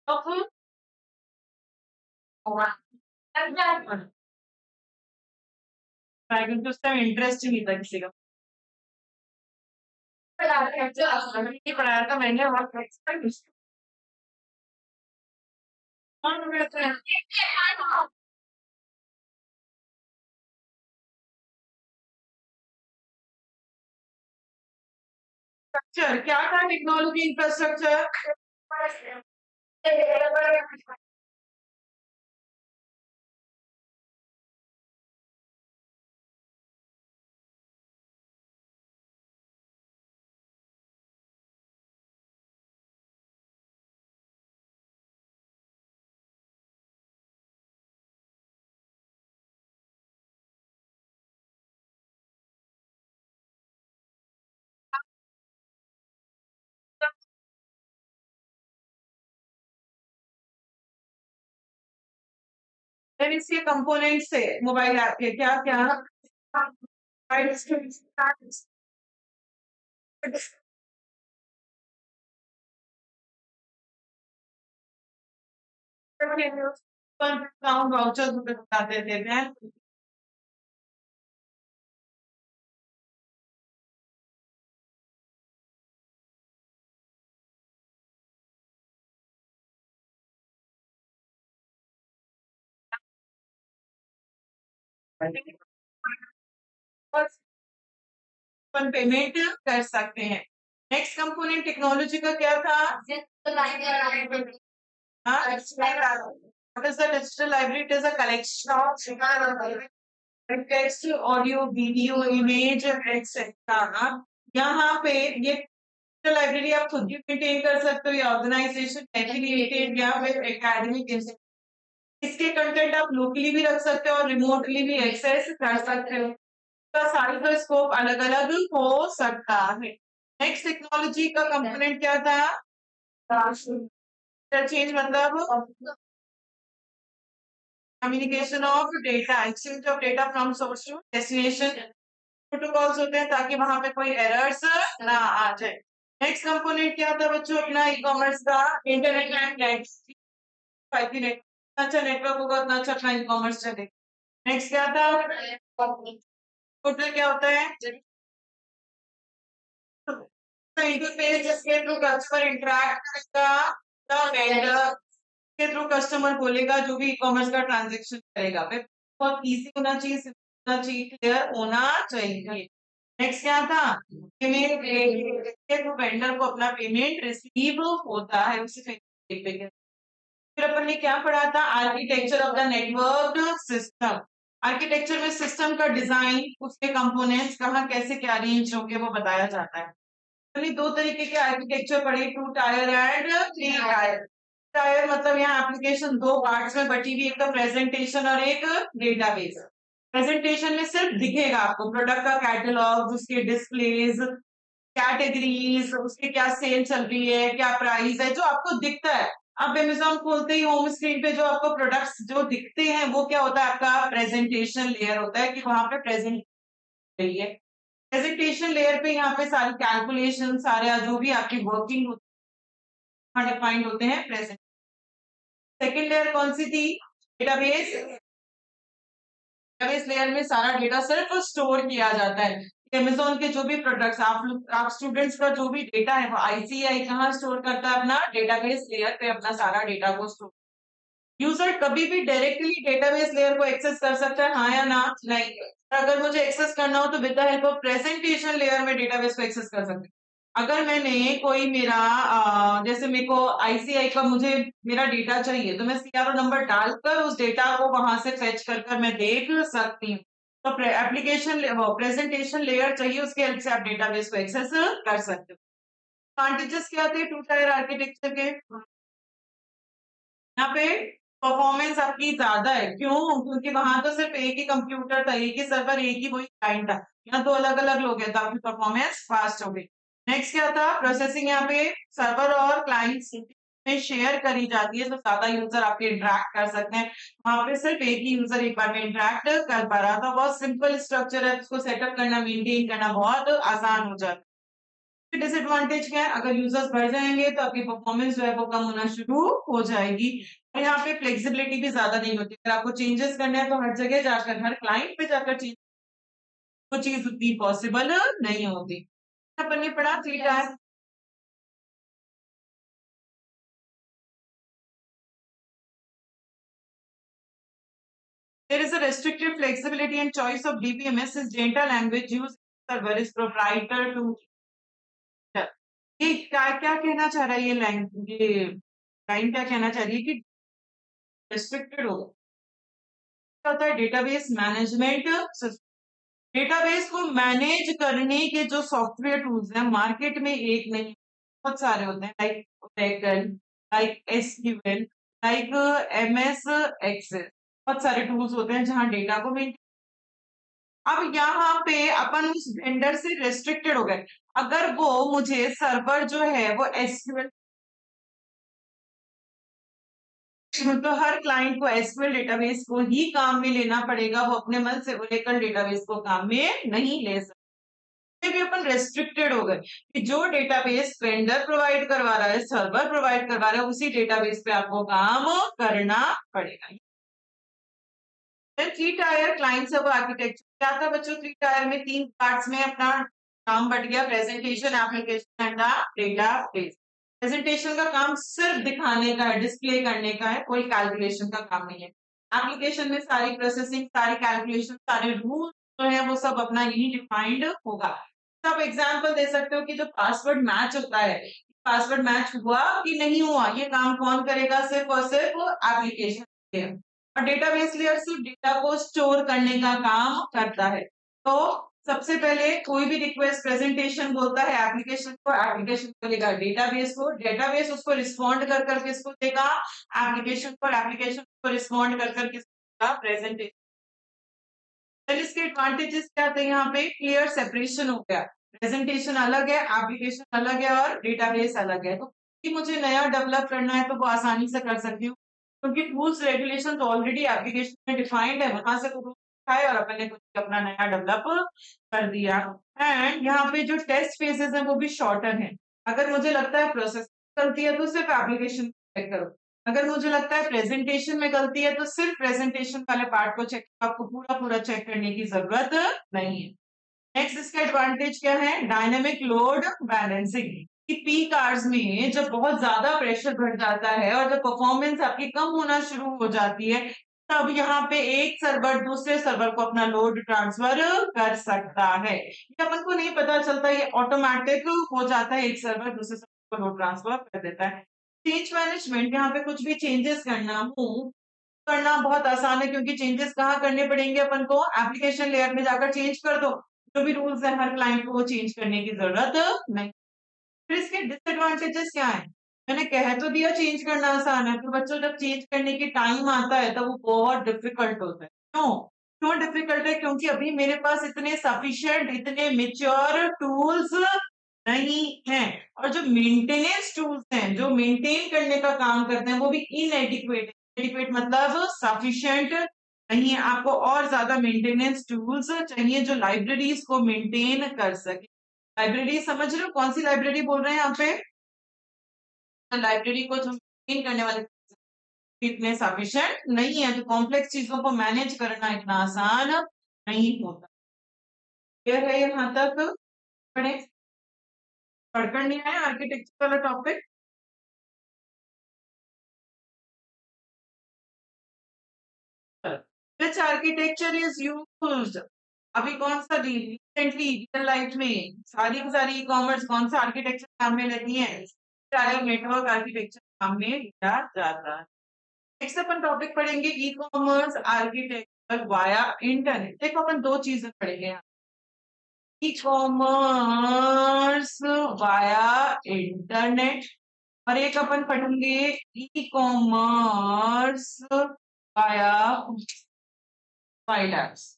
of dragon तो उसका interest ही नहीं था किसी का। पढ़ाया था मैंने और स्ट्रक्चर क्या था? Technology infrastructure. फिर इसके कंपोनेंट से मोबाइल ऐप के क्या क्या वाउचर बताते थे बैंक। पेमेंट कर सकते हैं। नेक्स्ट कंपोनेंट टेक्नोलॉजी का क्या था? What is the digital library? It is a collection of text, audio, video, image, etc. यहाँ पे ये लाइब्रेरी आप खुद भी मेंटेन कर सकते हो या ऑर्गेनाइजेशन एफिलिएटेड या फिर एकेडमिक। इसके कंटेंट आप लोकली भी रख सकते हो और रिमोटली भी एक्सेस कर सकते हो। इसका साइज और स्कोप अलग अलग हो सकता है। नेक्स्ट टेक्नोलॉजी का कंपोनेंट क्या था? चेंज मतलब communication of data, exchange of data from source to destination. Protocols होते हैं ताकि वहां पे कोई एरर्स ना आ जाए। नेक्स्ट कंपोनेंट क्या था बच्चों अपना ई कॉमर्स का? Internet and net. अच्छा नेटवर्क होगा उतना अच्छा अपना ई कॉमर्स चलेगा। नेक्स्ट क्या था? पोर्टल क्या होता है? इंटरफेस जिसके थ्रू कस्टमर इंटरेक्ट करेगा, वेंडर के थ्रू कस्टमर बोलेगा जो भी ई कॉमर्स का ट्रांजेक्शन करेगा। बहुत इजी होना चाहिए, होना चाहिए, क्लियर होना चाहिए। नेक्स्ट क्या था? पेमेंट के थ्रू वेंडर को अपना पेमेंट रिसीव होता है उसी फिर अपन ने क्या पढ़ा था? Architecture of the network system. Architecture में सिस्टम का डिजाइन, उसके कंपोनेंट्स कहाँ कैसे क्या अरेंज होंगे वो बताया जाता है। हमने दो तरीके के आर्किटेक्चर पढ़े, 2 टायर एंड 3 टायर। टायर मतलब यहाँ एप्लीकेशन दो पार्ट्स में बटी हुई, एक तो प्रेजेंटेशन और एक डेटाबेस। प्रेजेंटेशन में सिर्फ दिखेगा आपको प्रोडक्ट का कैटलॉग, उसके डिस्प्लेज, कैटेगरीज, उसकी क्या सेल चल रही है, क्या प्राइस है, जो आपको दिखता है। आप अमेजोन खोलते ही होम स्क्रीन पे जो आपको प्रोडक्ट्स जो दिखते हैं वो क्या होता है? आपका प्रेजेंटेशन लेयर होता है कि वहां पे प्रेजेंट रही है। प्रेजेंटेशन लेयर पे यहाँ पे सारी कैलकुलेशन, सारे जो भी आपकी वर्किंग डिफाइंड होते हैं प्रेजेंट। सेकेंड लेयर कौन सी थी? डेटाबेस। डेटाबेस लेयर में सारा डेटा सिर्फ स्टोर किया जाता है। अमेजोन के जो भी प्रोडक्ट्स आप स्टूडेंट्स का जो भी डेटा है वो आईसीआई कहाँ स्टोर करता है? अपना डेटाबेस लेयर पे अपना सारा डेटा को स्टोर। यूजर कभी भी डायरेक्टली डेटाबेस लेयर को एक्सेस कर सकता है, हाँ या ना? नहीं। अगर मुझे एक्सेस करना हो तो with the help of presentation layer में डेटाबेस को एक्सेस कर सकते हैं। अगर मैंने कोई मेरा जैसे मेरे को आईसीआई का मुझे मेरा डेटा चाहिए तो मैं सीआरओ नंबर डालकर उस डेटा को वहां से फेच कर मैं देख सकती हूँ। तो एप्लीकेशन प्रेजेंटेशन लेयर चाहिए, उसके हेल्प से आप डेटाबेस को एक्सेस कर सकते हो। एडवांटेजेस क्या थे 2 टायर आर्किटेक्चर के? यहाँ पे परफॉर्मेंस आपकी ज्यादा है। क्यों? क्योंकि वहां तो सिर्फ एक ही कंप्यूटर था, एक ही सर्वर, एक ही वही क्लाइंट था। यहाँ दो अलग अलग लोग हैं तो आपकी परफॉर्मेंस फास्ट हो गई। नेक्स्ट क्या था? प्रोसेसिंग यहाँ पे सर्वर और क्लाइंट में शेयर करी जाती है तो ज्यादा यूजर आपके इंटरेक्ट कर सकते हैं। वहां पे सिर्फ एक ही यूजर एक बार में इंटरेक्ट कर पा रहा था। बहुत सिंपल स्ट्रक्चर है, उसको सेटअप करना, मेंटेन करना बहुत आसान हो जाता है। डिसएडवांटेज क्या है, अगर यूजर्स बढ़ जाएंगे तो आपकी परफॉर्मेंस जो है वो कम होना शुरू हो जाएगी। और यहाँ पे फ्लेक्सिबिलिटी भी ज्यादा नहीं होती, अगर आपको चेंजेस करने हैं तो हर जगह जाकर, हर क्लाइंट पे जाकर चेंज, वो चीज उतनी पॉसिबल नहीं होती। अपन ने पढ़ा three tier. There is a restricted flexibility and choice of DBMS is data language used server is proprietary to ये क्या क्या कहना चाह रहा है, ये लाइन क्या कहना चाह रही है कि रेस्ट्रिक्टेड होगा। क्या होता है, डेटाबेस मैनेजमेंट। डेटाबेस को मैनेज करने के जो सॉफ्टवेयर टूल्स हैं मार्केट में एक नहीं, बहुत सारे होते हैं, like Oracle, like SQL, like MS Access, बहुत सारे टूल्स होते हैं जहां डेटा को मेंटेन। अब यहाँ पे अपन उस वेंडर से रेस्ट्रिक्टेड हो गए, अगर वो मुझे सर्वर जो है वो एसक्यूएल, तो हर क्लाइंट को एसक्यूएल डेटाबेस को ही काम में लेना पड़ेगा, वो अपने मन से ओरेकल डेटाबेस को काम में नहीं ले सकते। भी अपन रेस्ट्रिक्टेड हो गए कि जो डेटाबेस वेंडर प्रोवाइड करवा रहा है, सर्वर प्रोवाइड करवा रहा है, उसी डेटाबेस पे आपको काम करना पड़ेगा। Three tier client server architecture क्या था बच्चों, थ्री टायर में 3 पार्ट्स में अपना काम बट गया, presentation, application and database. Presentation का काम सिर्फ दिखाने का है, डिस्प्ले करने का है, कोई कैलकुलेशन का काम नहीं है। एप्लीकेशन में सारी प्रोसेसिंग, सारी कैलकुलेशन, सारे रूल जो है वो सब अपना यही डिफाइंड होगा। तो आप एग्जांपल दे सकते हो कि जो पासवर्ड मैच होता है, पासवर्ड मैच हुआ कि नहीं हुआ, ये काम कौन करेगा, सिर्फ और सिर्फ एप्लीकेशन। और डेटाबेस लेयर सिर्फ डेटा को स्टोर करने का काम करता है। तो सबसे पहले कोई भी रिक्वेस्ट प्रेजेंटेशन बोलता है एप्लीकेशन को, एप्लीकेशन बोलेगा डेटाबेस को, डेटाबेस उसको रिस्पॉन्ड कर करके इसको देगा एप्लीकेशन को, एप्लीकेशन को रिस्पॉन्ड कर करके इसको प्रेजेंटेशन। इसके एडवांटेजेस क्या थे, यहाँ पे क्लियर सेपरेशन हो गया, प्रेजेंटेशन अलग है, एप्लीकेशन अलग है और डेटाबेस अलग है। तो मुझे नया डेवलप करना है तो वो आसानी से कर सकती हूँ, क्योंकि रूल्स रेगुलेशन तो ऑलरेडी एप्लीकेशन में डिफाइंड है, वहां से रूल है और अपन ने कुछ अपना नया डेवलप कर दिया। एंड यहाँ पे जो टेस्ट फेजेस हैं वो भी शॉर्टर हैं। अगर मुझे लगता है प्रोसेस गलती है तो सिर्फ एप्लीकेशन चेक करो, अगर मुझे लगता है प्रेजेंटेशन में गलती है तो सिर्फ प्रेजेंटेशन वाले पार्ट को चेक, आपको पूरा पूरा चेक करने की जरूरत नहीं है। नेक्स्ट इसका एडवांटेज क्या है, डायनेमिक लोड बैलेंसिंग। कि पीक आवर्स में जब बहुत ज्यादा प्रेशर बढ़ जाता है और जब परफॉर्मेंस आपकी कम होना शुरू हो जाती है, तब यहाँ पे एक सर्वर दूसरे सर्वर को अपना लोड ट्रांसफर कर सकता है। ये अपन को नहीं पता चलता, ये ऑटोमेटिक हो जाता है, एक सर्वर दूसरे सर्वर को लोड ट्रांसफर कर देता है। चेंज मैनेजमेंट, यहाँ पे कुछ भी चेंजेस करना बहुत आसान है, क्योंकि चेंजेस कहाँ करने पड़ेंगे अपन को, एप्लीकेशन लेयर में जाकर चेंज कर दो, जो भी रूल्स है हर क्लाइंट को वो चेंज करने की जरूरत नहीं। फिर इसके डिसएडवांटेजेस क्या है, मैंने कह तो दिया चेंज करना आसान है, तो बच्चों जब चेंज करने की टाइम आता है तब वो बहुत डिफिकल्ट होता है। क्यों डिफिकल्ट है, क्योंकि अभी मेरे पास इतने सफिशिएंट, इतने मेच्योर टूल्स नहीं है, और जो मेंटेनेंस टूल्स हैं जो मेंटेन करने का काम करते हैं वो भी इनएडिक्वेट। एडिक्वेट मतलब सफिशिएंट नहीं है, आपको और ज्यादा मेंटेनेंस टूल्स चाहिए जो लाइब्रेरीज को मेंटेन कर सके। लाइब्रेरी समझ रहे हो, कौन सी लाइब्रेरी बोल रहे हैं यहाँ पे, लाइब्रेरी को जो मेंटेन करने वाले इतने सफिशिएंट नहीं है, तो कॉम्प्लेक्स चीजों को मैनेज करना इतना आसान नहीं होता। क्लियर है यहाँ तक, पढ़े पढ़कर नहीं आया आर्किटेक्चर वाला topic. Which architecture is used, अभी कौन सा रिसेंटली रियल लाइफ में सारी की सारी ई कॉमर्स कौन सा आर्किटेक्चर काम में लेती है, नेटवर्क आर्किटेक्चर काम में लिया जाता है। नेक्स्ट अपन टॉपिक पढ़ेंगे e commerce architecture via internet. देखो अपन दो चीजें पढ़ेंगे यहाँ, ई कॉमर्स वाया इंटरनेट, और एक अपन पढ़ेंगे e commerce via mobile apps.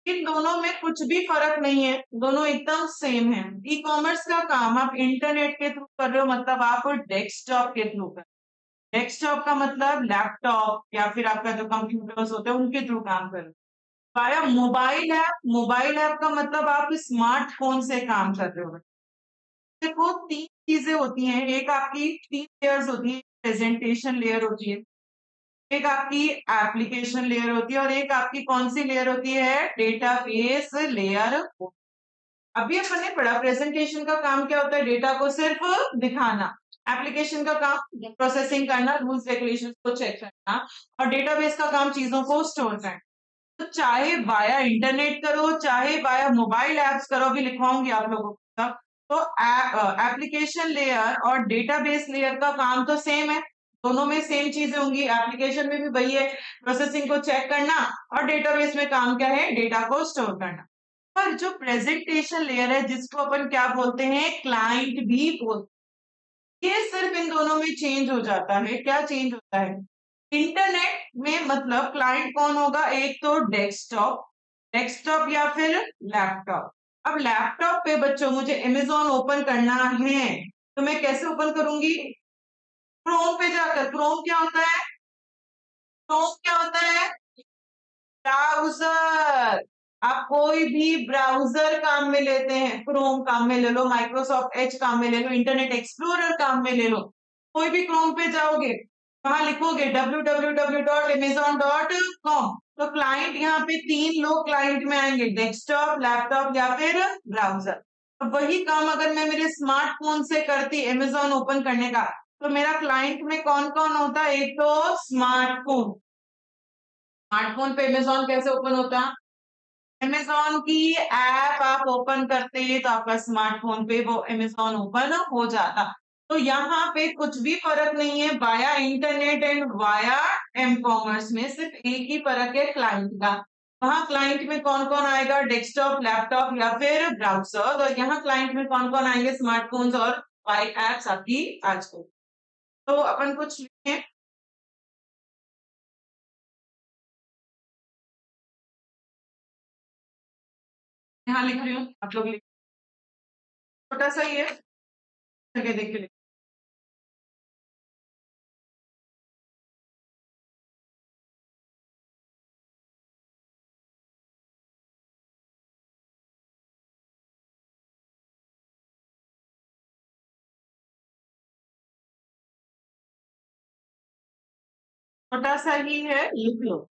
इन दोनों में कुछ भी फर्क नहीं है, दोनों एकदम सेम है। ई कॉमर्स का काम आप इंटरनेट के थ्रू कर रहे हो, मतलब आप डेस्कटॉप के थ्रू कर, डेस्कटॉप का मतलब लैपटॉप या फिर आपका जो कंप्यूटर्स होते हैं उनके थ्रू काम कर रहे हो। वाया मोबाइल ऐप का मतलब आप स्मार्टफोन से काम कर रहे हो। देखो 3 चीज़ें होती हैं, एक आपकी 3 लेयर्स होती हैं, प्रेजेंटेशन लेयर होती है, एक आपकी एप्लीकेशन लेयर होती है और एक आपकी कौन-सी लेयर होती है? Database layer. अभी अपन ने पढ़ा प्रेजेंटेशन का काम क्या होता है? डेटा को सिर्फ दिखाना। एप्लीकेशन का काम प्रोसेसिंग करना, रूल्स रेगुलेशंस को चेक करना और डेटाबेस का काम चीज़ों को स्टोर करना। तो चाहे वाया इंटरनेट करो, चाहे वाया मोबाइल ऐप्स करो, अभी लिखवाऊँगी आप लोगों को सब। तो एप्लीकेशन लेयर और डेटाबेस लेयर का काम तो सेम है। दोनों में सेम चीज़ें होंगी। एप्लीकेशन में भी वही है, प्रोसेसिंग को चेक करना और डेटाबेस में काम क्या है? डेटा को स्टोर करना। पर जो प्रेजेंटेशन लेयर है जिसको अपन क्या बोलते हैं? क्लाइंट भी बोलते हैं। ये सिर्फ इन दोनों में चेंज हो जाता है। क्या चेंज होता है? इंटरनेट में मतलब क्लाइंट कौन होगा? एक तो डेस्कटॉप या फिर लैपटॉप। अब लैपटॉप पे बच्चों मुझे अमेज़न ओपन करना है, तो मैं कैसे ओपन करूँगी? क्रोम पे जाकर। क्रोम क्या होता है? क्रोम क्या होता है? ब्राउज़र। आप कोई भी ब्राउज़र काम में लेते हैं, क्रोम काम में ले लो, माइक्रोसॉफ्ट एज काम में ले लो, इंटरनेट एक्सप्लोरर काम में ले लो। कोई भी क्रोम पे जाओगे, वहाँ लिखोगे www.amazon.com। तो क्लाइंट यहाँ पे 3 लोग क्लाइंट में आएंगे, डेस्कटॉप, लैपटॉप या फिर ब्राउज़र। अब वही काम अगर मैं मेरे स्मार्टफ़ोन से करती अमेज़न ओपन करने का, तो मेरा क्लाइंट में कौन-कौन होता? एक तो स्मार्टफ़ोन। स्मार्टफ़ोन पे अमेज़न कैसे ओपन होता? अमेज़न की ऐप आप ओपन करते तो आपका स्मार्टफ़ोन पे वो अमेज़न ओपन हो जाता। तो यहाँ पे कुछ भी फ़र्क नहीं है via internet and via M commerce में, सिर्फ़ एक ही फ़र्क है क्लाइंट का। वहाँ क्लाइंट में कौन-कौन आएगा? डेस्कटॉप, लैपटॉप या फिर ब्राउज़र, और यहाँ क्लाइंट में कौन-कौन आएंगे? स्मार्टफ़ोन्स और वाई ऐप्स आपकी आजकल। तो अपन कुछ लिखें। यहाँ लिख रही हूँ, आप लोग लिख। छोटा-सा ही है, करके देख के लिख। छोटा-सा ही है, लिख लो।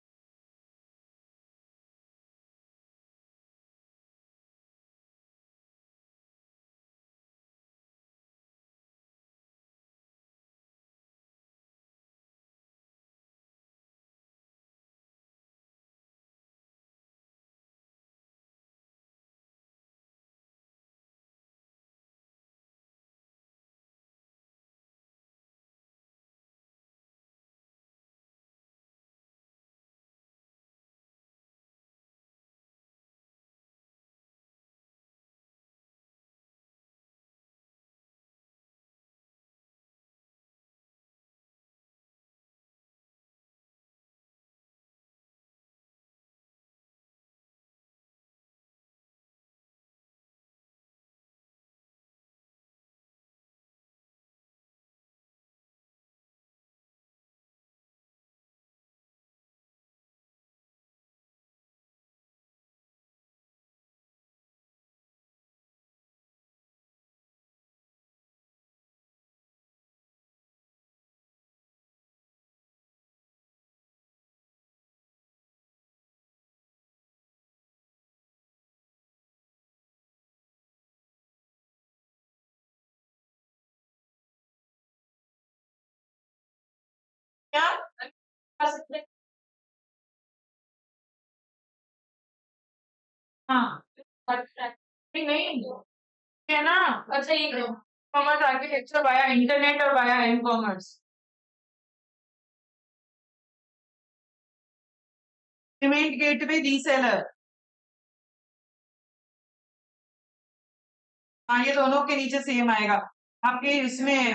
क्या? कर सकते हैं? हाँ। अच्छा। नहीं, नहीं, है ना? अच्छा ये कॉमर्स आर्किटेक्चर वाया इंटरनेट और via M commerce. Payment gateway reseller. हाँ, ये दोनों के नीचे सेम आएगा। आपके इसमें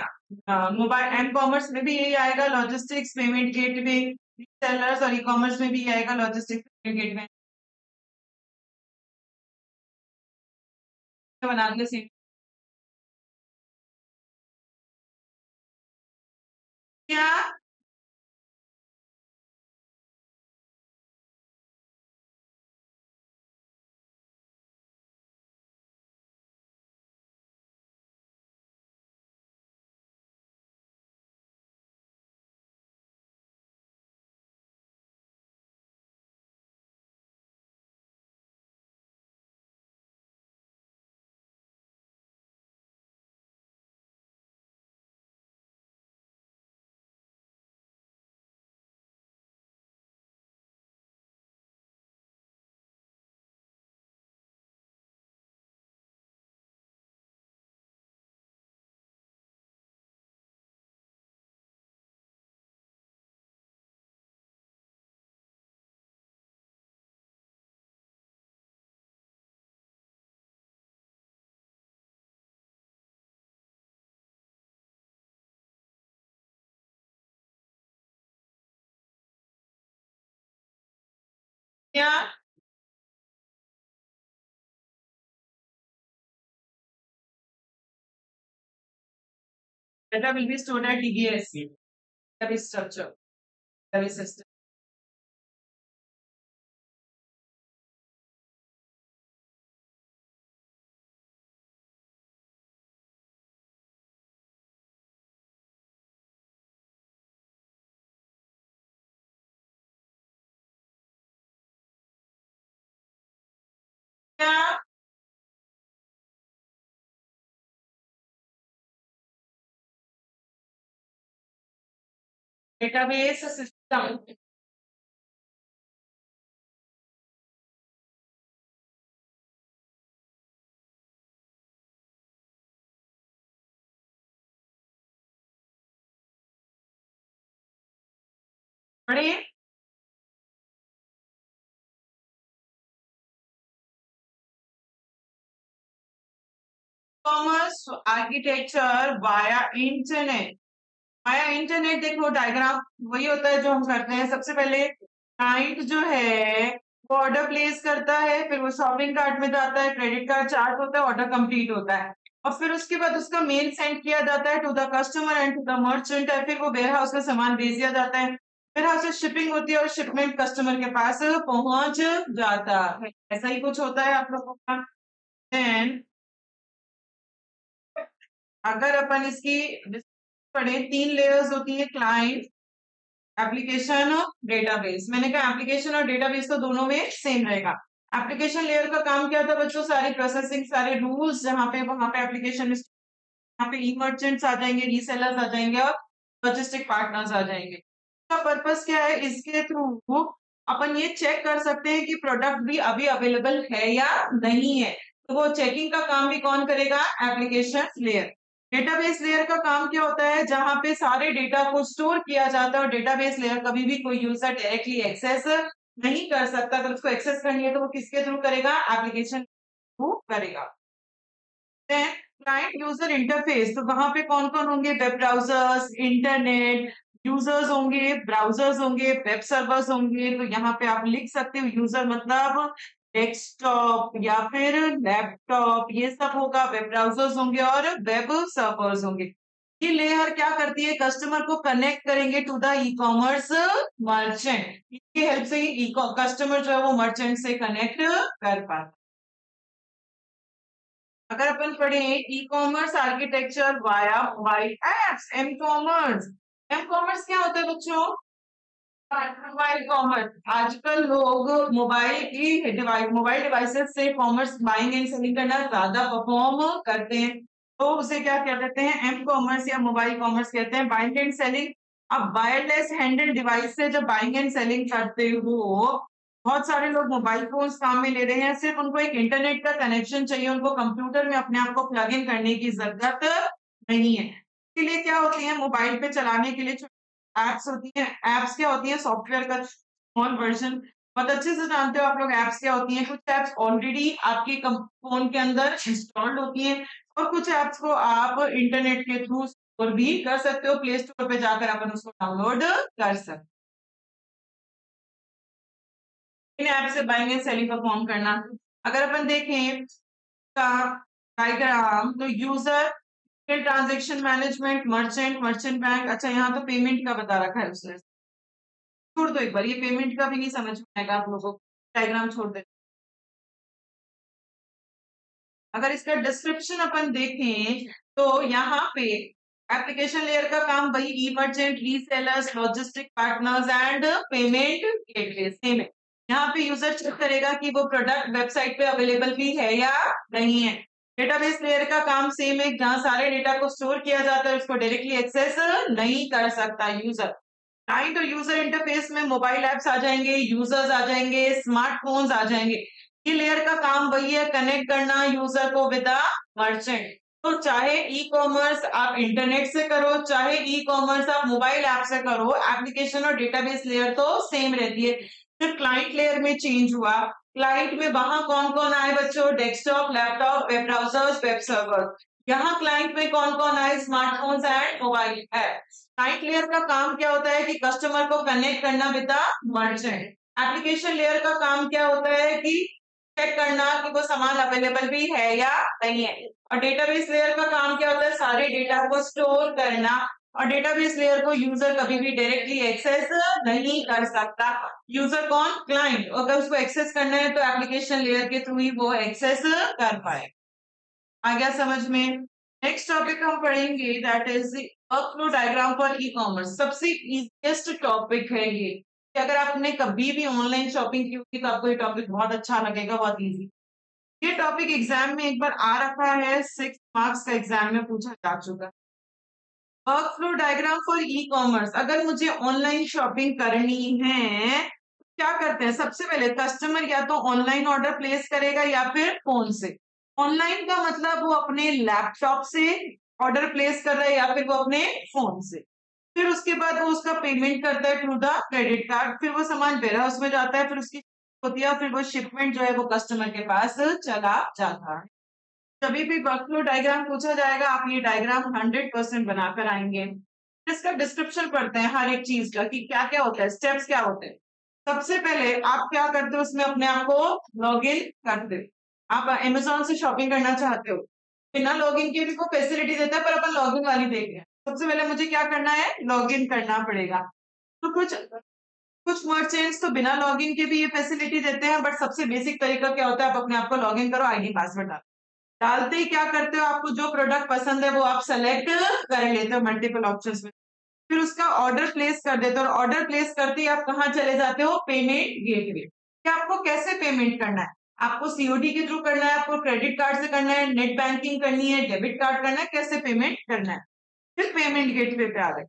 मोबाइल एम कॉमर्स में भी यही आएगा, लॉजिस्टिक्स पेमेंट गेटवे रीसेलर्स, और ई कॉमर्स में भी यही आएगा, लॉजिस्टिक्स पेमेंट गेटवे। बना दिया सेम। क्या? क्या data will be stored at DBS, database structure, database system. क्या database system पढ़िए commerce architecture via internet. Via internet देखो डायग्राम वही होता है जो हम करते हैं। सबसे पहले क्लाइंट जो है वो ऑर्डर प्लेस करता है, फिर वो शॉपिंग कार्ट में जाता है, क्रेडिट कार्ड चार्ज होता है, ऑर्डर कंप्लीट होता है और फिर उसके बाद उसका मेल सेंड किया जाता है to the customer and to the merchant है। फिर वो वेयर हाउस में सामान भेज दिया जाता है, वेयर हाउस से शिपिंग होती है और शिपमेंट कस्टमर के पास पहुंच जाता है। ऐसा ही कुछ होता है आप लोगों का। देन अगर अपन इसकी पढ़े, 3 लेयर्स होती है क्लाइंट, एप्लीकेशन और डेटाबेस। मैंने कहा एप्लीकेशन और डेटाबेस तो दोनों में सेम रहेगा। एप्लीकेशन लेयर का काम क्या था बच्चों? सारी प्रोसेसिंग, सारे रूल्स जहाँ पे वहां पे एप्लीकेशन, यहाँ पे ई मर्चेंट्स आ जाएंगे, रीसेलर्स आ जाएंगे और लॉजिस्टिक पार्टनर्स आ जाएंगे। इसका पर्पस क्या है? इसके थ्रू अपन ये चेक कर सकते हैं कि प्रोडक्ट भी अभी अवेलेबल है या नहीं है। तो वो चेकिंग का काम भी कौन करेगा? Application layer. डेटाबेस लेयर का काम क्या होता है? जहां पे सारे डेटा को स्टोर किया जाता है और डेटाबेस लेयर कभी भी कोई यूजर डायरेक्टली एक्सेस नहीं कर सकता। अगर उसको एक्सेस करनी है तो वो किसके थ्रू करेगा? एप्लीकेशन थ्रू करेगा। क्लाइंट यूजर इंटरफेस, तो वहां पे कौन कौन होंगे? वेब ब्राउजर्स, इंटरनेट यूजर्स होंगे, ब्राउजर्स होंगे, वेब सर्वर्स होंगे। तो यहाँ पे आप लिख सकते हो यूजर मतलब डेस्कटॉप या फिर लैपटॉप, ये सब होगा। वेब ब्राउजर्स होंगे और वेब सर्वर्स होंगे। ये लेयर क्या करती है? कस्टमर को कनेक्ट करेंगे to the e commerce merchant. इसकी हेल्प से ही कस्टमर जो है वो मर्चेंट से कनेक्ट कर पाता है। अगर अपन पढ़े e commerce architecture via mobile apps, M commerce. M commerce क्या होता है बच्चों? Mobile commerce. आजकल लोग मोबाइल डिवाइसेस से कॉमर्स बाइंग एंड सेलिंग करना ज्यादा परफॉर्म करते हैं, तो उसे क्या कहते हैं? एम कॉमर्स या मोबाइल कॉमर्स कहते हैं। बाइंग एंड सेलिंग, अब वायरलेस हैंडल डिवाइस से जब बाइंग एंड सेलिंग करते हो, बहुत सारे लोग मोबाइल फोन्स काम में ले रहे हैं, सिर्फ उनको एक इंटरनेट का कनेक्शन चाहिए, उनको कंप्यूटर में अपने आप को प्लग इन करने की जरूरत नहीं है। इसके लिए क्या होती है? मोबाइल पे चलाने के लिए एप्स होती हैं। एप्स क्या होती है? सॉफ्टवेयर का स्मॉल वर्जन। बहुत अच्छे से जानते हो आप लोग एप्स क्या होती हैं। कुछ एप्स ऑलरेडी आपके फोन के अंदर इंस्टॉल्ड होती हैं और कुछ एप्स को आप इंटरनेट के थ्रू स्टोर भी कर सकते हो। प्ले स्टोर पे जाकर अपन उसको डाउनलोड कर सकते हो। इन ऐप से बाइंग एंड सेलिंग परफॉर्म करना। अगर अपन देखें का डायग्राम, तो user transaction management, merchant, merchant bank. अच्छा, यहाँ तो पेमेंट का बता रखा है उसने, छोड़ दो एक बार, ये पेमेंट का भी नहीं समझ में आएगा आप लोगों को, डायग्राम छोड़ दे। अगर इसका डिस्क्रिप्शन अपन देखें तो यहाँ पे एप्लीकेशन लेयर का काम वही e merchant, resellers, logistic partners and payment gateway same है। यहाँ पे यूजर चेक करेगा कि वो प्रोडक्ट वेबसाइट पे अवेलेबल भी है या नहीं है। डेटाबेस लेयर का काम सेम है, जहाँ सारे डेटा को स्टोर किया जाता है, उसको डायरेक्टली एक्सेस नहीं कर सकता यूजर। क्लाइंट और यूजर इंटरफेस में मोबाइल एप्स आ जाएंगे, यूजर्स आ जाएंगे, स्मार्टफोन्स आ जाएंगे। ये लेयर का काम वही है, कनेक्ट करना यूजर को विद द मर्चेंट। तो चाहे ई कॉमर्स आप इंटरनेट से करो, चाहे ई कॉमर्स आप मोबाइल ऐप से करो, एप्लीकेशन और डेटाबेस लेयर तो सेम रहती है। फिर क्लाइंट लेयर में चेंज हुआ। क्लाइंट में वहां कौन कौन आए बच्चों? Desktop, laptop, web browsers, web server. यहाँ क्लाइंट में कौन कौन आए? Smartphones and mobile app. Client layer का काम क्या होता है कि कस्टमर को कनेक्ट करना with the merchant. Application layer का काम क्या होता है कि चेक करना कि वो सामान अवेलेबल भी है या नहीं है। और डेटाबेस लेयर का काम क्या होता है, सारे डेटा को स्टोर करना। और डेटाबेस लेयर को यूजर कभी भी डायरेक्टली एक्सेस नहीं कर सकता। यूजर कौन, क्लाइंट। अगर उसको एक्सेस करना है तो एप्लीकेशन लेयर के थ्रू ही वो एक्सेस कर पाए। आ गया समझ में। नेक्स्ट टॉपिक हम पढ़ेंगे that is workflow diagram for e commerce. सबसे इजीएस्ट टॉपिक है ये, कि अगर आपने कभी भी ऑनलाइन शॉपिंग की होगी तो आपको ये टॉपिक बहुत अच्छा लगेगा, बहुत इजी। ये टॉपिक एग्जाम में एक बार आ रखा है, 6 मार्क्स का एग्जाम में पूछा जा चुका है। Workflow diagram for e commerce. अगर मुझे ऑनलाइन शॉपिंग करनी है तो क्या करते हैं, सबसे पहले कस्टमर या तो ऑनलाइन ऑर्डर प्लेस करेगा या फिर फोन से। ऑनलाइन का मतलब वो अपने लैपटॉप से ऑर्डर प्लेस कर रहा है या फिर वो अपने फोन से। फिर उसके बाद वो उसका पेमेंट करता है थ्रू द क्रेडिट कार्ड। फिर वो सामान वेयर हाउस में जाता है, फिर उसकी होती है, फिर वो शिपमेंट जो है वो कस्टमर के पास चला जाता है। कभी भी वर्कफ्लो डायग्राम पूछा जाएगा, आप ये डायग्राम 100% बनाकर आएंगे। इसका डिस्क्रिप्शन पढ़ते हैं हर एक चीज का कि क्या क्या होता है, स्टेप्स क्या होते हैं। सबसे पहले आप क्या करते हो, उसमें अपने आप को लॉग इन करते हो। आप अमेजोन से शॉपिंग करना चाहते हो, बिना लॉगिन के भी को फैसिलिटी देता है, पर अपन लॉगिन वाली देख रहे हैं। सबसे पहले मुझे क्या करना है, लॉग इन करना पड़ेगा। तो कुछ कुछ मर्चेंट्स तो बिना लॉगिन के भी ये फैसिलिटी देते हैं, बट सबसे बेसिक तरीका क्या होता है, आप अपने आप को लॉग इन करो, आईडी पासवर्ड डालो। डालते ही क्या करते हो, आपको जो प्रोडक्ट पसंद है वो आप सेलेक्ट कर लेते हो मल्टीपल ऑप्शंस में। फिर उसका ऑर्डर प्लेस कर देते हो, और ऑर्डर प्लेस करते ही आप कहाँ चले जाते हो, पेमेंट गेटवे। कि आपको कैसे पेमेंट करना है, आपको सीओडी के थ्रू करना है, आपको क्रेडिट कार्ड से करना है, नेट बैंकिंग करनी है, डेबिट कार्ड करना है, कैसे पेमेंट करना है। फिर पेमेंट गेटवे पे आ गए।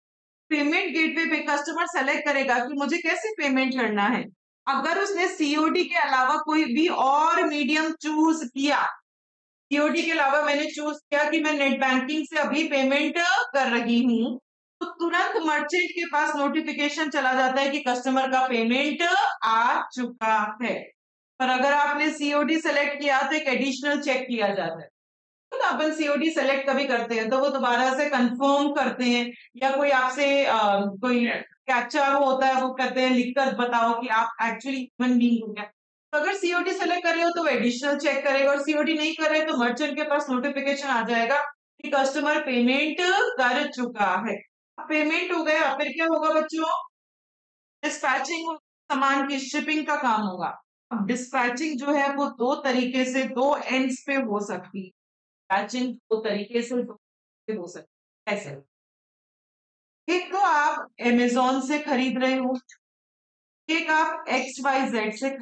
पेमेंट गेटवे पे कस्टमर सेलेक्ट करेगा कि मुझे कैसे पेमेंट करना है। अगर उसने सीओडी के अलावा कोई भी और मीडियम चूज किया, सीओडी के अलावा मैंने चूज किया कि मैं नेट बैंकिंग से अभी पेमेंट कर रही हूँ, तो तुरंत मर्चेंट के पास नोटिफिकेशन चला जाता है कि कस्टमर का पेमेंट आ चुका है। पर अगर आपने सीओडी सेलेक्ट किया तो एक एडिशनल चेक किया जाता है। तो अपन सीओडी सेलेक्ट कभी करते हैं तो वो दोबारा से कंफर्म करते हैं, या कोई आपसे कोई कैप्चा वो होता है, वो कहते हैं लिखकर बताओ कि आप एक्चुअली ह्यूमन बीइंग हो क्या। तो अगर सीओडी सेलेक्ट कर रहे हो तो वो एडिशनल चेक करेगा, और सीओडी नहीं कर रहे तो मर्चेंट के पास नोटिफिकेशन आ जाएगा कि कस्टमर पेमेंट कर चुका है। पेमेंट हो गया, फिर क्या होगा बच्चों, डिस्पैचिंग, सामान की शिपिंग का काम होगा। अब डिस्पैचिंग जो है वो दो तरीके से, दो एंड्स पे हो सकती है। डिस्पैचिंग दो तरीके से हो सकती है। ऐसे, एक तो आप अमेजोन से खरीद रहे हो, एक आप XYZ से।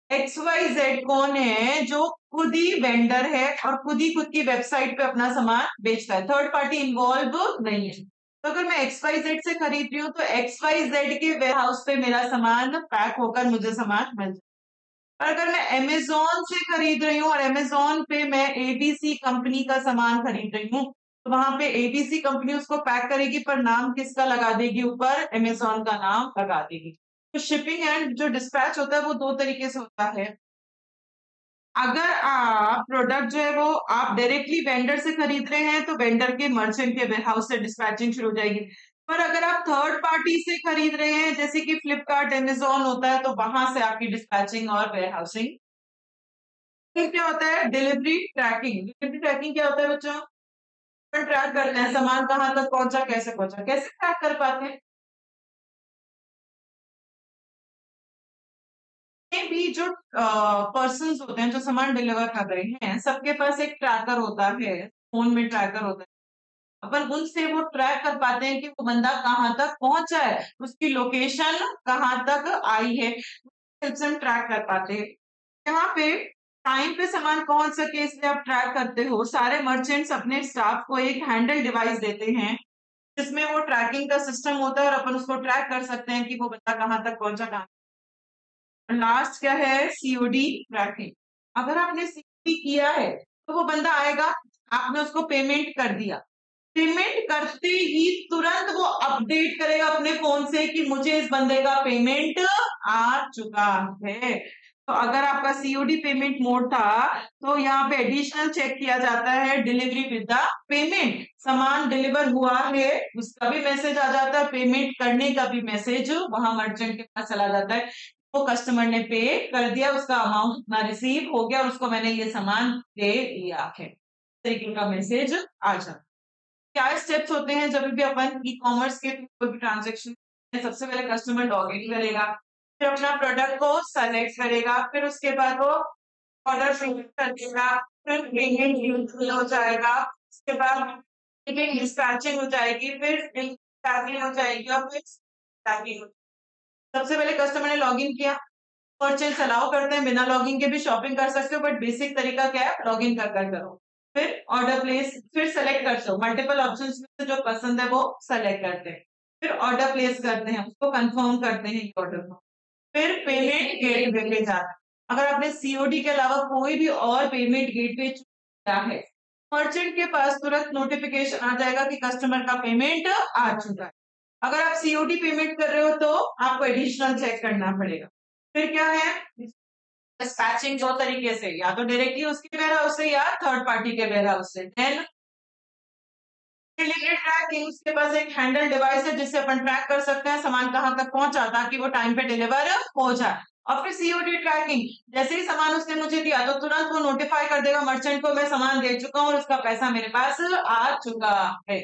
XYZ कौन है, जो खुद ही वेंडर है और खुद की वेबसाइट पे अपना सामान बेचता है, थर्ड पार्टी इन्वॉल्व नहीं है। तो अगर मैं XYZ से खरीद रही हूँ तो XYZ के वेयर हाउस पे मेरा सामान पैक होकर मुझे सामान मिल जाए। और अगर मैं अमेजोन से खरीद रही हूँ और अमेजोन पे मैं ABC कंपनी का सामान खरीद रही हूँ, तो वहां पे ABC कंपनी उसको पैक करेगी, पर नाम किसका लगा देगी, ऊपर अमेजोन का नाम लगा देगी। तो शिपिंग एंड जो डिस्पैच होता है वो दो तरीके से होता है। अगर आप प्रोडक्ट जो है वो आप डायरेक्टली वेंडर से खरीद रहे हैं तो वेंडर के मर्चेंट के वेयरहाउस से डिस्पैचिंग शुरू हो जाएगी। पर अगर आप थर्ड पार्टी से खरीद रहे हैं जैसे कि फ्लिपकार्ट, अमेजोन होता है, तो वहां से आपकी डिस्पैचिंग और वेयरहाउसिंग। फिर क्या होता है, डिलीवरी ट्रैकिंग। डिलीवरी ट्रैकिंग क्या होता है बच्चों, ट्रैक करते हैं सामान कहाँ तक पहुंचा, कैसे पहुंचा, कैसे ट्रैक कर पाते हैं। ये भी जो पर्सन होते हैं जो सामान डिलीवर कर रहे हैं, सबके पास एक ट्रैकर होता है, फोन में ट्रैकर होता है। अपन उनसे वो ट्रैक कर पाते हैं कि वो बंदा कहाँ तक पहुंचा है, उसकी लोकेशन कहाँ तक आई है, हेल्प से हम ट्रैक कर पाते हैं। यहाँ पे टाइम पे सामान पहुंच सके इसलिए आप ट्रैक करते हो। सारे मर्चेंट्स अपने स्टाफ को एक हैंडल डिवाइस देते हैं जिसमें वो ट्रैकिंग का सिस्टम होता है, और अपन उसको ट्रैक कर सकते हैं कि वो बंदा कहाँ तक पहुंचा, कहाँ। लास्ट क्या है, सीओडी ट्रैकिंग। अगर आपने सीओडी किया है तो वो बंदा आएगा, आपने उसको पेमेंट कर दिया, पेमेंट करते ही तुरंत वो अपडेट करेगा अपने फोन से कि मुझे इस बंदे का पेमेंट आ चुका है। तो अगर आपका सीओडी पेमेंट मोड था तो यहाँ पे एडिशनल चेक किया जाता है डिलीवरी विद द पेमेंट। सामान डिलीवर हुआ है उसका भी मैसेज आ जाता है, पेमेंट करने का भी मैसेज वहां मर्चेंट के पास चला जाता है। वो कस्टमर ने पे कर दिया, उसका अमाउंट अपना रिसीव हो गया और उसको मैंने ये सामान दे दिया है, तरीके का मैसेज आ जाता। क्या स्टेप्स होते हैं जब भी अपन ई कॉमर्स के कोई भी ट्रांजेक्शन? सबसे पहले कस्टमर लॉग इन करेगा, फिर अपना प्रोडक्ट को सेलेक्ट करेगा, फिर उसके बाद वो ऑर्डर फिल कर देगा, फिर पेमेंट हो जाएगा, उसके बाद डिस्पैचिंग हो जाएगी, फिर पैकिंग हो जाएगी और फिर पैकिंग। सबसे पहले कस्टमर ने लॉगिन किया, परचेज अलाउ करते हैं, बिना लॉगिन के भी शॉपिंग कर सकते हो, बट बेसिक तरीका क्या है, लॉगिन कर करो। फिर ऑर्डर प्लेस, फिर सेलेक्ट करते हो, मल्टीपल ऑप्शंस में से जो पसंद है वो सेलेक्ट करते हैं, फिर ऑर्डर प्लेस करते हैं, उसको कंफर्म करते हैं ऑर्डर को, फिर पेमेंट गेटवे पे जाते हैं। अगर आपने सीओडी के अलावा कोई भी और पेमेंट गेटवे किया है, मर्चेंट के पास तुरंत नोटिफिकेशन आ जाएगा कि कस्टमर का पेमेंट आ चुका है। अगर आप सीओडी पेमेंट कर रहे हो तो आपको एडिशनल चेक करना पड़ेगा। फिर क्या है, डिस्पैचिंग दो तरीके से, या तो डायरेक्टली उसके वेयर हाउस से या थर्ड पार्टी के वेयर हाउस से। देन डिलीवरी ट्रैकिंग, उसके पास एक हैंडल डिवाइस है जिससे अपन ट्रैक कर सकते हैं सामान कहाँ तक पहुंचा ताकि वो टाइम पे डिलीवर हो जाए। और फिर सीओडी ट्रैकिंग, जैसे ही सामान उसने मुझे दिया तो तुरंत वो नोटिफाई कर देगा मर्चेंट को, मैं सामान दे चुका हूँ और उसका पैसा मेरे पास आ चुका है।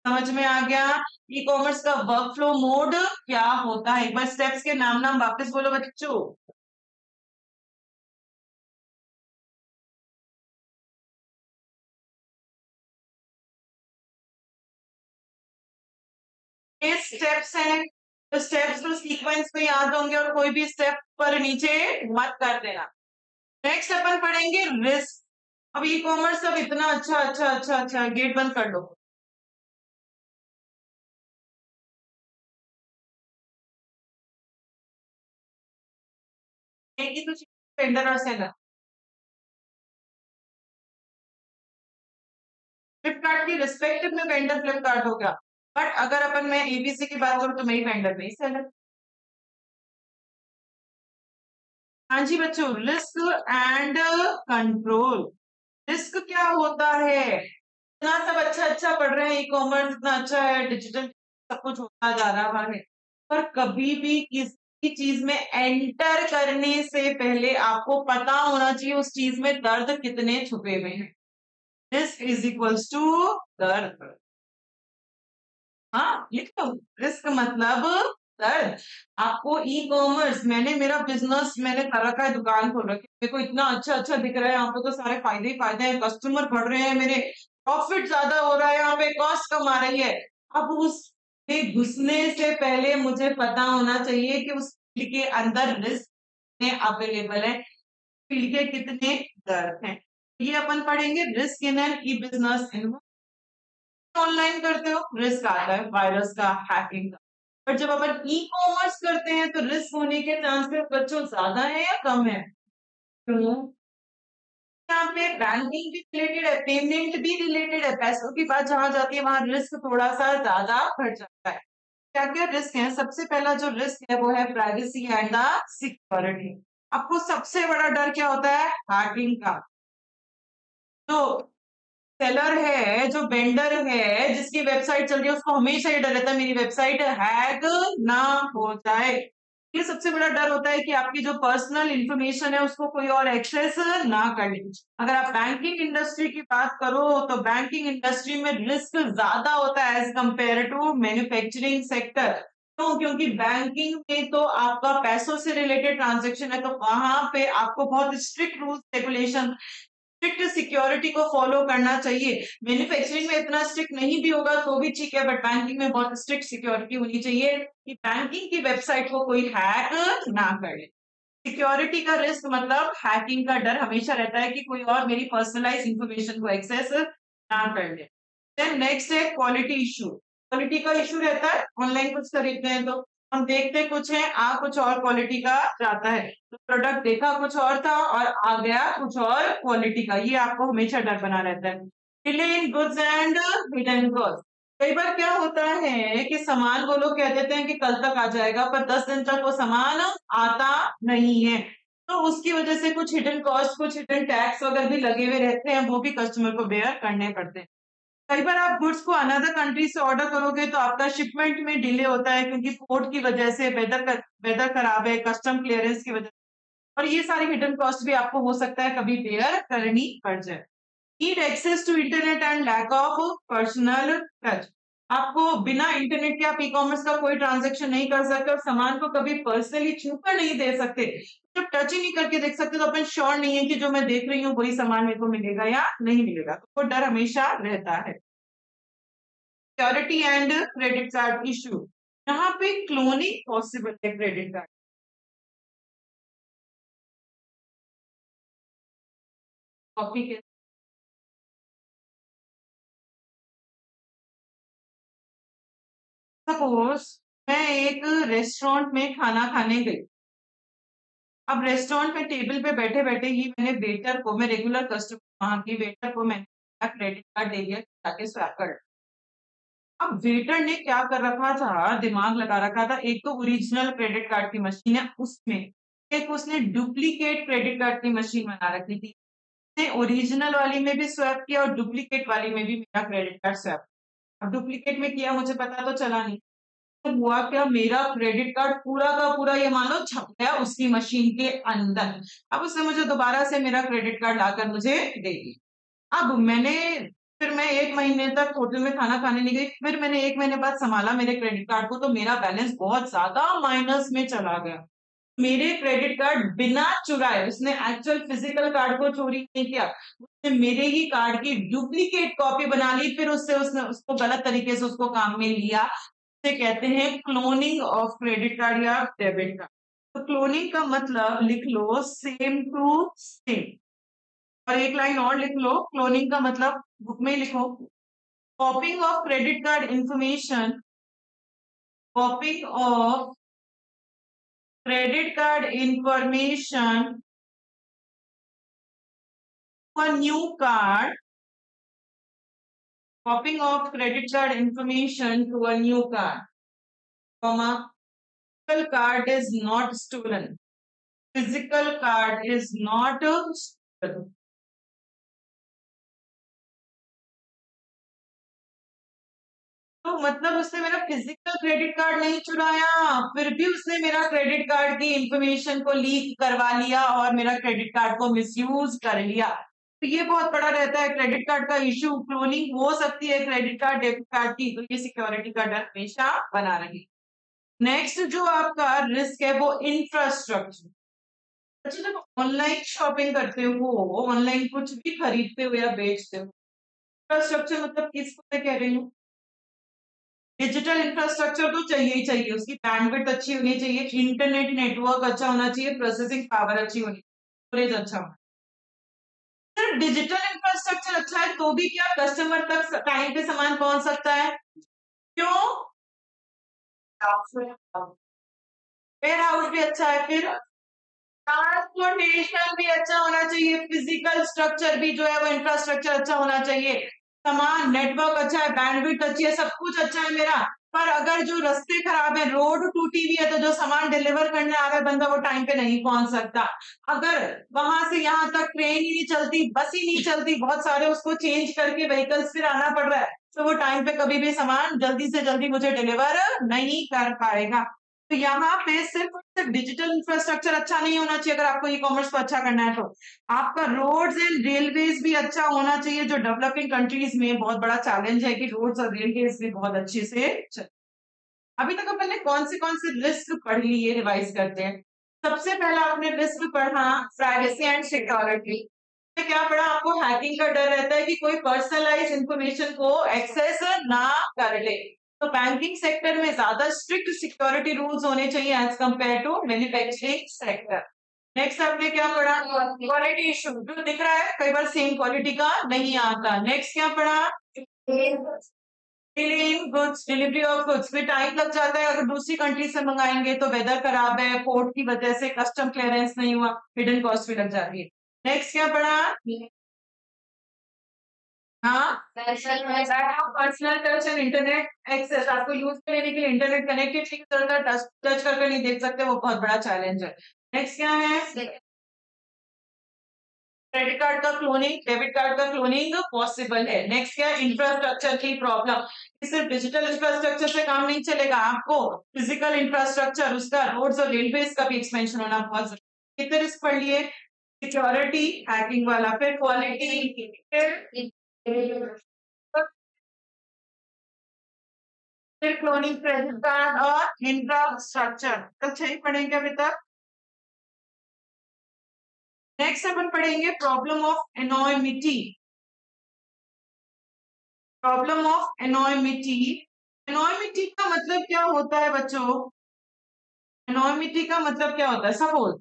समझ में आ गया ई कॉमर्स का वर्क फ्लो मोड क्या होता है? एक बार स्टेप्स के नाम वापस बोलो बच्चों। ये स्टेप्स हैं, तो स्टेप्स तो सीक्वेंस में याद होंगे और कोई भी स्टेप पर नीचे मत कर देना। नेक्स्ट अपन पढ़ेंगे रिस्क। अब ई कॉमर्स अब इतना अच्छा, गेट बंद कर दो। तो वेंडर और सेलर, फ्लिपकार्ट की रिस्पेक्टिव में वेंडर फ्लिपकार्ट हो गया, बट अगर अपन मैं एबीसी की बात करूं तो मैं ही वेंडर में ही सेलर। हाँ जी बच्चों, रिस्क एंड कंट्रोल। रिस्क क्या होता है? इतना सब अच्छा पढ़ रहे हैं, ई कॉमर्स इतना अच्छा है, डिजिटल सब कुछ होता जा रहा है, पर कभी भी किसी चीज में एंटर करने से पहले आपको पता होना चाहिए उस चीज में दर्द कितने छुपे हुए हैं। रिस्क इज इक्वल्स टू दर्द। हाँ लिख लो, रिस्क मतलब दर्द। आपको ई कॉमर्स, मैंने मेरा बिजनेस मैंने कर रखा है, दुकान खोल रखी है, मेरे को इतना अच्छा दिख रहा है, यहाँ पे तो सारे फायदे ही फायदे हैं, कस्टमर बढ़ रहे हैं, मेरे प्रॉफिट ज्यादा हो रहा है, यहाँ पे कॉस्ट कम आ रही है। अब उसमें घुसने से पहले मुझे पता होना चाहिए कि उस फील्ड के अंदर रिस्क अवेलेबल है, फील्ड के कितने दर्द हैं। ये अपन पढ़ेंगे risk in an e business environment. Online करते हो रिस्क आता है वायरस का, हैकिंग का, पर जब अपन ई कॉमर्स करते हैं तो रिस्क होने के चांसेस बच्चों ज्यादा है या कम है? क्यों? यहाँ पे बैंकिंग भी रिलेटेड है, पेमेंट भी रिलेटेड है, पैसों की बात जहां जाती है वहां रिस्क थोड़ा सा ज्यादा बढ़ जाता है। क्या क्या रिस्क है? सबसे पहला जो रिस्क है वो है प्राइवेसी एंड द सिक्योरिटी। आपको सबसे बड़ा डर क्या होता है? हैकिंग का। तो सेलर है, जो वेंडर है, जिसकी वेबसाइट चल रही है, उसको हमेशा ये डर रहता है मेरी वेबसाइट हैक ना हो जाए। ये सबसे बड़ा डर होता है कि आपकी जो पर्सनल इंफॉर्मेशन है उसको कोई और एक्सेस ना कर ले। अगर आप बैंकिंग इंडस्ट्री की बात करो तो बैंकिंग इंडस्ट्री में रिस्क ज्यादा होता है as compare to manufacturing sector. क्यों? क्योंकि बैंकिंग में तो आपका पैसों से रिलेटेड ट्रांजेक्शन है, तो वहां पे आपको बहुत strict rules regulation, strict security को फॉलो करना चाहिए। मैन्युफैक्चरिंग में इतना स्ट्रिक्ट नहीं भी होगा तो भी ठीक है, बट बैंकिंग में बहुत स्ट्रिक्ट सिक्योरिटी होनी चाहिए कि बैंकिंग की वेबसाइट को कोई हैक ना करे। सिक्योरिटी का रिस्क मतलब हैकिंग का डर हमेशा रहता है कि कोई और मेरी पर्सनलाइज इंफॉर्मेशन को एक्सेस ना कर ले। देन नेक्स्ट है क्वालिटी इशू। क्वालिटी का इशू रहता है, ऑनलाइन कुछ खरीदते हैं तो हम देखते कुछ है, आ कुछ और क्वालिटी का जाता है, तो प्रोडक्ट देखा कुछ और था और आ गया कुछ और क्वालिटी का, ये आपको हमेशा डर बना रहता है। Delay in goods and hidden cost. कई बार क्या होता है कि सामान वो लोग कह देते हैं कि कल तक आ जाएगा, पर 10 दिन तक वो सामान आता नहीं है, तो उसकी वजह से कुछ हिडन कॉस्ट, कुछ हिडन टैक्स वगैरह भी लगे हुए रहते हैं, वो भी कस्टमर को बेयर करने पड़ते हैं। कई बार आप गुड्स को अनदर कंट्री से ऑर्डर करोगे तो आपका शिपमेंट में डिले होता है क्योंकि पोर्ट की वजह से वेदर खराब है, कस्टम क्लियरेंस की वजह से, और ये सारी हिडन कॉस्ट भी आपको हो सकता है कभी बेयर करनी पड़ जाए। Need access to internet and lack of personal touch. आपको बिना इंटरनेट के आप ई कॉमर्स का कोई ट्रांजेक्शन नहीं कर सकते और सामान को कभी पर्सनली छू कर नहीं दे सकते। जब टच ही नहीं करके देख सकते तो अपन श्योर नहीं है कि जो मैं देख रही हूँ वही सामान मेरे को मिलेगा या नहीं मिलेगा, तो वो डर हमेशा रहता है। Security and credit card issue, यहाँ पे क्लोनिंग पॉसिबल है क्रेडिट कार्ड। कॉपी के सपोज मैं एक रेस्टोरेंट में खाना खाने गई। अब रेस्टोरेंट में टेबल पे बैठे बैठे ही मैंने वेटर को, मैं रेगुलर कस्टमर वहां की, वेटर को मैंने क्रेडिट कार्ड दे दिया ताकि स्वैप कर। अब वेटर ने क्या कर रखा था, दिमाग लगा रखा था, एक तो ओरिजिनल क्रेडिट कार्ड की मशीन है उसमें, एक उसने डुप्लीकेट क्रेडिट कार्ड की मशीन बना रखी थी। उसने ओरिजिनल वाली में भी स्वैप किया और डुप्लीकेट वाली में भी मेरा क्रेडिट कार्ड स्वैप। अब डुप्लीकेट में किया मुझे पता तो चला नहीं, तो हुआ क्या, मेरा क्रेडिट कार्ड पूरा का पूरा ये मान लो छप गया उसकी मशीन के अंदर। अब उसने मुझे दोबारा से मेरा क्रेडिट कार्ड लाकर मुझे दे दिया। अब फिर मैं 1 महीने तक होटल में खाना खाने नहीं गई। फिर मैंने 1 महीने बाद संभाला मेरे क्रेडिट कार्ड को, तो मेरा बैलेंस बहुत ज्यादा माइनस में चला गया। मेरे क्रेडिट कार्ड बिना चुराए, उसने एक्चुअल फिजिकल कार्ड को चोरी नहीं किया, उसने मेरे ही कार्ड की डुप्लीकेट कॉपी बना ली, फिर उससे उसने उसको गलत तरीके से उसको काम में लिया। इसे कहते हैं क्लोनिंग ऑफ क्रेडिट कार्ड या डेबिट कार्ड। तो क्लोनिंग का मतलब लिख लो सेम टू सेम, और एक लाइन और लिख लो, क्लोनिंग का मतलब बुक में लिखो, कॉपिंग of credit card information, कॉपिंग of credit card information to a new card, copying of credit card information to a new card, comma, physical card is not stolen. Physical card is not stolen. तो मतलब उसने मेरा physical credit card नहीं चुराया, फिर भी उसने मेरा क्रेडिट कार्ड की इंफॉर्मेशन को लीक करवा लिया और मेरा क्रेडिट कार्ड को मिसयूज कर लिया। तो ये बहुत बड़ा रहता है क्रेडिट कार्ड का इशू। क्लोनिंग हो सकती है क्रेडिट कार्ड डेबिट कार्ड की, तो ये सिक्योरिटी का डर हमेशा बना रही। नेक्स्ट जो आपका रिस्क है वो इंफ्रास्ट्रक्चर। अच्छा, जब ऑनलाइन शॉपिंग करते हो, ऑनलाइन कुछ भी खरीदते हो या बेचते हो, इंफ्रास्ट्रक्चर मतलब किसको मैं कह रही हूँ, डिजिटल इंफ्रास्ट्रक्चर तो चाहिए ही चाहिए, उसकी बैंडविड्थ अच्छी होनी चाहिए, इंटरनेट नेटवर्क अच्छा होना चाहिए, प्रोसेसिंग पावर अच्छी होनी चाहिए, स्टोरेज अच्छा होना। सिर्फ डिजिटल इंफ्रास्ट्रक्चर अच्छा है तो भी क्या कस्टमर तक टाइम पे सामान पहुंच सकता है? क्यों? वेयर हाउस भी अच्छा है, फिर ट्रांसपोर्टेशन भी अच्छा होना चाहिए, फिजिकल स्ट्रक्चर भी जो है वो इंफ्रास्ट्रक्चर अच्छा होना चाहिए, सामान नेटवर्क अच्छा है, बैंडविड्थ अच्छी है, सब कुछ अच्छा है मेरा। पर अगर जो रास्ते खराब है, रोड टूटी हुई है, तो जो सामान डिलीवर करने आ रहा है बंदा वो टाइम पे नहीं पहुंच सकता। अगर वहां से यहाँ तक ट्रेन ही नहीं चलती, बस ही नहीं चलती, बहुत सारे उसको चेंज करके व्हीकल्स फिर आना पड़ रहा है, तो वो टाइम पे कभी भी सामान जल्दी से जल्दी मुझे डिलीवर नहीं कर पाएगा। तो यहाँ पे सिर्फ और सिर्फ डिजिटल इंफ्रास्ट्रक्चर अच्छा नहीं होना चाहिए अगर आपको ई कॉमर्स को अच्छा करना है, तो आपका रोड्स एंड रेलवेज भी अच्छा होना चाहिए, जो डेवलपिंग कंट्रीज में बहुत बड़ा चैलेंज है कि रोड्स और रेलवेज भी बहुत अच्छे से चले। अभी तक अपन ने कौन से रिस्क पढ़ लिए, रिवाइज करते हैं। सबसे पहला आपने रिस्क पढ़ा प्राइवेसी एंड सिक्योरिटी। क्या पढ़ा, आपको हैकिंग का डर रहता है कि कोई पर्सनलाइज इंफॉर्मेशन को एक्सेस ना कर ले, तो बैंकिंग सेक्टर में ज्यादा स्ट्रिक्ट सिक्योरिटी रूल्स होने चाहिए as compare to manufacturing sector. Next आपने क्या पढ़ा, क्वालिटी इशू, जो दिख रहा है कई बार सेम क्वालिटी का नहीं आता। नेक्स्ट क्या पढ़ा, गुड्स, डिलीवरी ऑफ गुड्स में टाइम लग जाता है, अगर दूसरी कंट्री से मंगाएंगे तो वेदर खराब है, पोर्ट की वजह से कस्टम क्लियरेंस नहीं हुआ, हिडन कॉस्ट भी लग जाती है। नेक्स्ट क्या पढ़ा, हाँ, personal touch and internet access, आपको यूज करने के लिए इंटरनेट कनेक्टिविटी की जरूरत है, टच करके नहीं देख सकते, वो बहुत बड़ा चैलेंज है। नेक्स्ट क्या है, क्रेडिट कार्ड का क्लोनिंग, डेबिट कार्ड का क्लोनिंग पॉसिबल है। नेक्स्ट क्या, इंफ्रास्ट्रक्चर की प्रॉब्लम। सिर्फ डिजिटल इंफ्रास्ट्रक्चर से काम नहीं चलेगा, आपको फिजिकल इंफ्रास्ट्रक्चर, उसका रोड्स और रेलवेज का भी एक्सपेंशन होना बहुत जरूरी है। कितने रिस्क पढ़ लिए, सिक्योरिटी, हैकिंग वाला, फिर क्वालिटी, फिर क्लोनिंग, क्रेडिट कार्ड और इंफ्रास्ट्रक्चर। तो सही पढ़ेंगे अभी तक। नेक्स्ट अपन पढ़ेंगे problem of anonymity. Problem of anonymity. Anonymity का मतलब क्या होता है बच्चों? एनोमिटी का मतलब क्या होता है? सपोज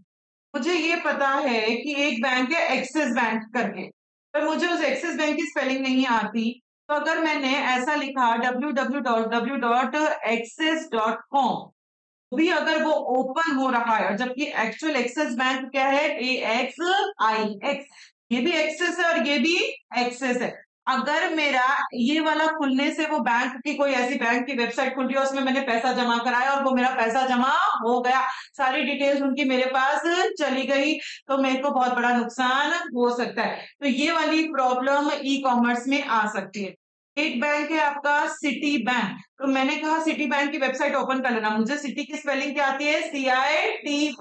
मुझे ये पता है कि एक बैंक है एक्सिस बैंक करके, पर मुझे उस एक्सिस बैंक की स्पेलिंग नहीं आती, तो अगर मैंने ऐसा लिखा www.axis.com, भी अगर वो ओपन हो रहा है, जबकि एक्चुअल एक्सिस बैंक क्या है, AXIX, ये भी एक्सेस है और ये भी एक्सेस है। अगर मेरा ये वाला खुलने से वो बैंक की कोई ऐसी बैंक की वेबसाइट खुल रही है, उसमें मैंने पैसा जमा कराया और वो मेरा पैसा जमा हो गया, सारी डिटेल्स उनकी मेरे पास चली गई, तो मेरे को बहुत बड़ा नुकसान हो सकता है। तो ये वाली प्रॉब्लम ई कॉमर्स में आ सकती है। एक बैंक है आपका सिटी बैंक, तो मैंने कहा सिटी बैंक की वेबसाइट ओपन कर लेना, मुझे सिटी की स्पेलिंग क्या आती है, CITY,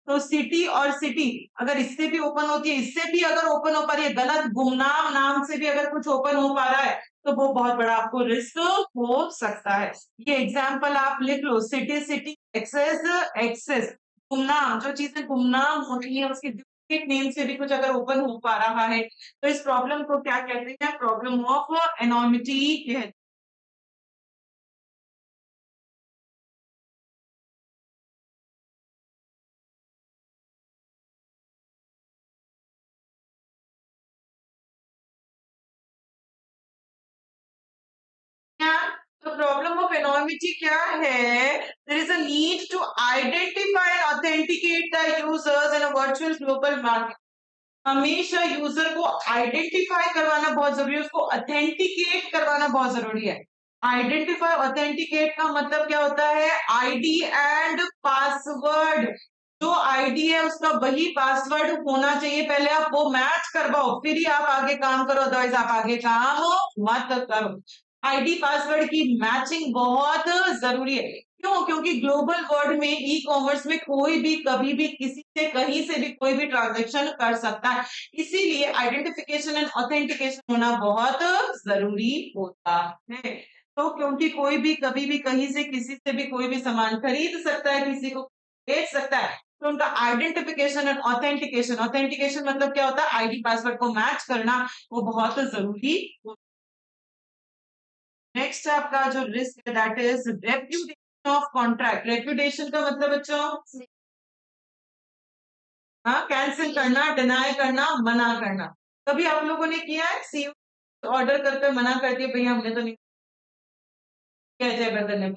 तो सिटी और सिटी अगर इससे भी ओपन होती है, इससे भी अगर ओपन हो पा रही है, गलत गुमनाम नाम से भी अगर कुछ ओपन हो पा रहा है, तो वो बहुत बड़ा आपको रिस्क हो सकता है। ये एग्जाम्पल आप लिख लो, सिटी सिटी, एक्सेस एक्सेस, गुमनाम, जो चीजें गुमनाम होती है उसकी डुप्लीकेट नेम से भी कुछ अगर ओपन हो पा रहा है, तो इस प्रॉब्लम को क्या कहते हैं, प्रॉब्लम ऑफ एनोमिटी कहते हैं। तो प्रॉब्लम ऑफ एनोमिटी क्या है? There is a need to identify and authenticate the users in a virtual global market. हमेशा यूजर को आइडेंटिफाई करवाना बहुत जरूरी है, उसको ऑथेंटिकेट करवाना बहुत जरूरी है। आइडेंटिफाई ऑथेंटिकेट का मतलब क्या होता है, आईडी एंड पासवर्ड। जो आईडी है उसका वही पासवर्ड होना चाहिए, पहले आप वो मैच करवाओ, फिर ही आप आगे काम करो, अदरवाइज आप आगे काम मत करो। आईडी पासवर्ड की मैचिंग बहुत जरूरी है। क्यों? क्योंकि ग्लोबल वर्ल्ड में ई कॉमर्स में कोई भी कभी भी किसी से कहीं से भी कोई भी ट्रांजैक्शन कर सकता है, इसीलिए आइडेंटिफिकेशन एंड ऑथेंटिकेशन होना बहुत जरूरी होता है। तो क्योंकि कोई भी कभी भी कहीं से किसी से भी कोई भी सामान खरीद सकता है, किसी को बेच सकता है, तो उनका आइडेंटिफिकेशन एंड ऑथेंटिकेशन, ऑथेंटिकेशन मतलब क्या होता है, आईडी पासवर्ड को मैच करना, वो बहुत जरूरी होता है। नेक्स्ट आपका जो रिस्क है that is reputation of contract. Reputation का मतलब बच्चों, हाँ, कैंसिल करना, डिनाई करना, मना करना। कभी आप लोगों ने किया है, सीओ ऑर्डर करके मना कर दिया, भैया हमने तो नहीं किया, जय ब्रदर ने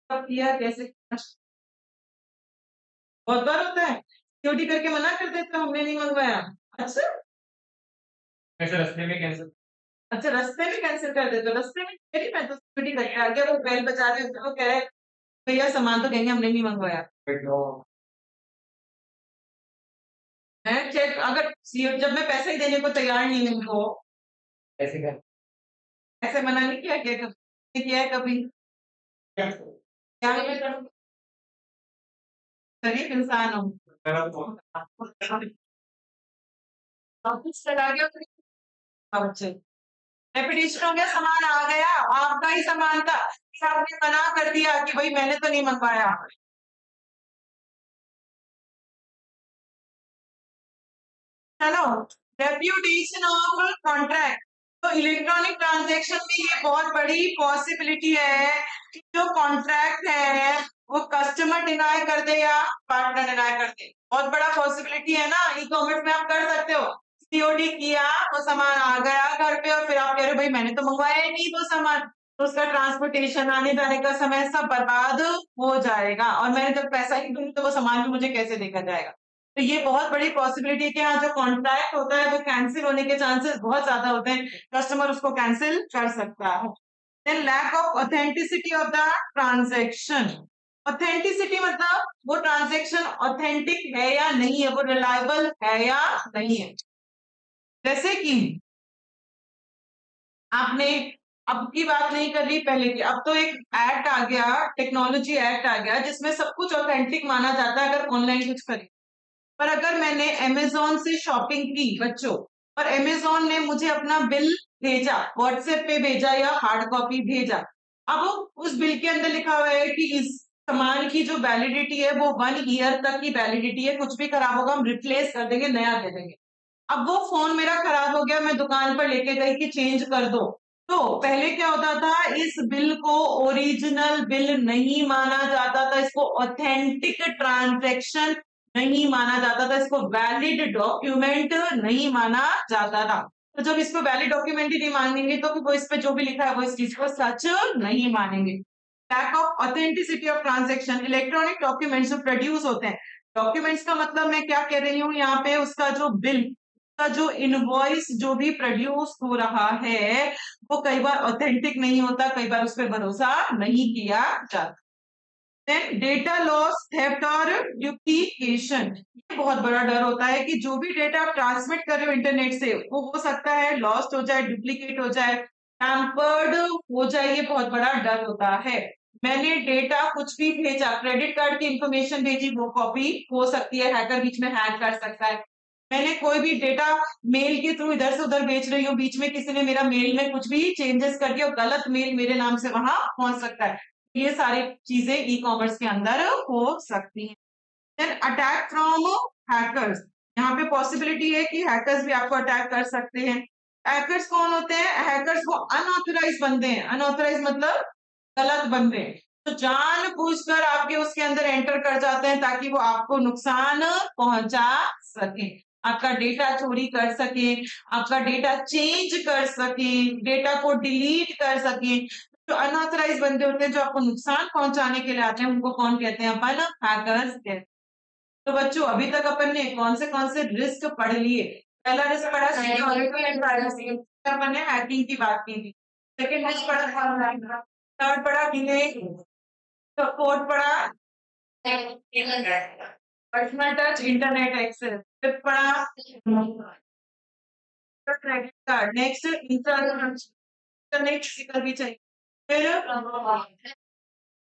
किया, कैसे किया? बहुत बार होता है, सीओडी करके मना कर देते हो, हमने नहीं मंगवाया। अच्छा, ऐसे रास्ते में कैंसिल। अच्छा रास्ते में कैंसिल कर देते हो, रास्ते में मेरी मैं तो सीओडी करके आ गया, वो बेल बजा रहे होते, वो कह रहे भैया सामान तो कहेंगे हमने नहीं मंगवाया। मैं चेक, अगर जब मैं पैसे ही देने को तैयार नहीं हूँ तो ऐसे कर ऐसे मना नहीं किया, क्या कभी किया है कभी? क्या शरीफ इंसान हूँ, कुछ चला गया तो अच्छे रेपिटेशन हो गया, सामान आ गया, आपका ही सामान था, आपने मना कर दिया कि भाई मैंने तो नहीं मंगवाया। चलो, रेप्यूटेशन ऑफ कॉन्ट्रैक्ट। तो इलेक्ट्रॉनिक ट्रांजैक्शन में ये बहुत बड़ी पॉसिबिलिटी है कि जो कॉन्ट्रैक्ट है वो कस्टमर डिनाई कर दे या पार्टनर डिनाई कर दे, बहुत बड़ा पॉसिबिलिटी है ना। ई कॉमर्स में आप कर सकते हो, सीओडी किया, वो सामान आ गया घर पे और फिर आप कह रहे हो भाई मैंने तो मंगवाया ही नहीं वो सामान, तो उसका ट्रांसपोर्टेशन, आने जाने का समय सब बर्बाद हो जाएगा, और मैंने जब पैसा ही दूंगी तो वो सामान भी मुझे कैसे देखा जाएगा। तो ये बहुत बड़ी पॉसिबिलिटी है कि हाँ, जो कॉन्ट्रैक्ट होता है वो कैंसिल होने के चांसेस बहुत ज्यादा होते हैं, कस्टमर उसको कैंसिल कर सकता है। Then lack of authenticity of the transaction. Authenticity मतलब वो ट्रांजैक्शन ऑथेंटिक है या नहीं है, वो रिलायबल है या नहीं है। जैसे कि आपने अब की बात नहीं कर ली, पहले की। अब तो एक एक्ट आ गया, टेक्नोलॉजी एक्ट आ गया, जिसमें सब कुछ ऑथेंटिक माना जाता है अगर ऑनलाइन कुछ खरीद। पर अगर मैंने अमेजोन से शॉपिंग की बच्चों, और अमेजोन ने मुझे अपना बिल भेजा, व्हाट्सएप पे भेजा या हार्ड कॉपी भेजा, अब उस बिल के अंदर लिखा हुआ है कि इस सामान की जो वैलिडिटी है वो 1 ईयर तक की वैलिडिटी है, कुछ भी खराब होगा हम रिप्लेस कर देंगे, नया दे देंगे। अब वो फोन मेरा खराब हो गया, मैं दुकान पर लेके गई कि चेंज कर दो, तो पहले क्या होता था, इस बिल को ओरिजिनल बिल नहीं माना जाता था, इसको ऑथेंटिक ट्रांजैक्शन नहीं माना जाता था, इसको वैलिड डॉक्यूमेंट नहीं माना जाता था। तो जब इसको वैलिड डॉक्यूमेंट ही नहीं मानेंगे तो वो इस पे जो भी लिखा है वो इस चीज को सच नहीं मानेंगे। Lack of authenticity of transaction, electronic documents जो प्रोड्यूस होते हैं, डॉक्यूमेंट्स का मतलब मैं क्या कह रही हूँ यहाँ पे, उसका जो बिल का जो इनवॉइस जो भी प्रोड्यूस हो रहा है वो कई बार ऑथेंटिक नहीं होता, कई बार उस पर भरोसा नहीं किया जाता। देन डेटा लॉस, थेफ्ट और डुप्लीकेशन, ये बहुत बड़ा डर होता है कि जो भी डेटा आप ट्रांसमिट कर रहे हो इंटरनेट से वो हो सकता है लॉस्ट हो जाए, डुप्लीकेट हो जाए, टैम्पर्ड हो जाए, ये बहुत बड़ा डर होता है। मैंने डेटा कुछ भी भेजा, क्रेडिट कार्ड की इंफॉर्मेशन भेजी, वो कॉपी हो सकती है, हैकर बीच में हैक कर सकता है। मैंने कोई भी डेटा मेल के थ्रू इधर से उधर बेच रही हूँ, बीच में किसी ने मेरा मेल में कुछ भी चेंजेस कर दिया और गलत मेल मेरे नाम से वहां पहुंच सकता है। ये सारी चीजें ई कॉमर्स के अंदर हो सकती हैं। देन अटैक फ्रॉम हैकर्स, यहाँ पे पॉसिबिलिटी है कि हैकर्स भी आपको अटैक कर सकते हैं। हैकर्स कौन होते हैं? हैकर्स वो अनऑथराइज बंदे हैं। अनऑथराइज मतलब गलत बंदे, तो जानबूझकर आपके उसके अंदर एंटर कर जाते हैं ताकि वो आपको नुकसान पहुंचा सके, आपका डेटा चोरी कर सके, आपका डेटा चेंज कर सके, डेटा को डिलीट कर सके। जो अनऑथराइज बंदे होते हैं जो आपको नुकसान पहुंचाने के लिए आते हैं, उनको कौन कहते हैं? अपन हैकर्स कहते हैं। तो बच्चों अभी तक अपन ने कौन से रिस्क पढ़ लिए? पहला रिस्क पढ़ा सिक्योरिटी एंड प्राइवेसी, अपन ने हैकिंग की बात की थी। सेकंड रिस्क पढ़ा, थर्ड पढ़ा डिले, फोर्थ पढ़ा personal touch internet access, fifth पढ़ा credit card, next internet physical भी चाहिए, फिर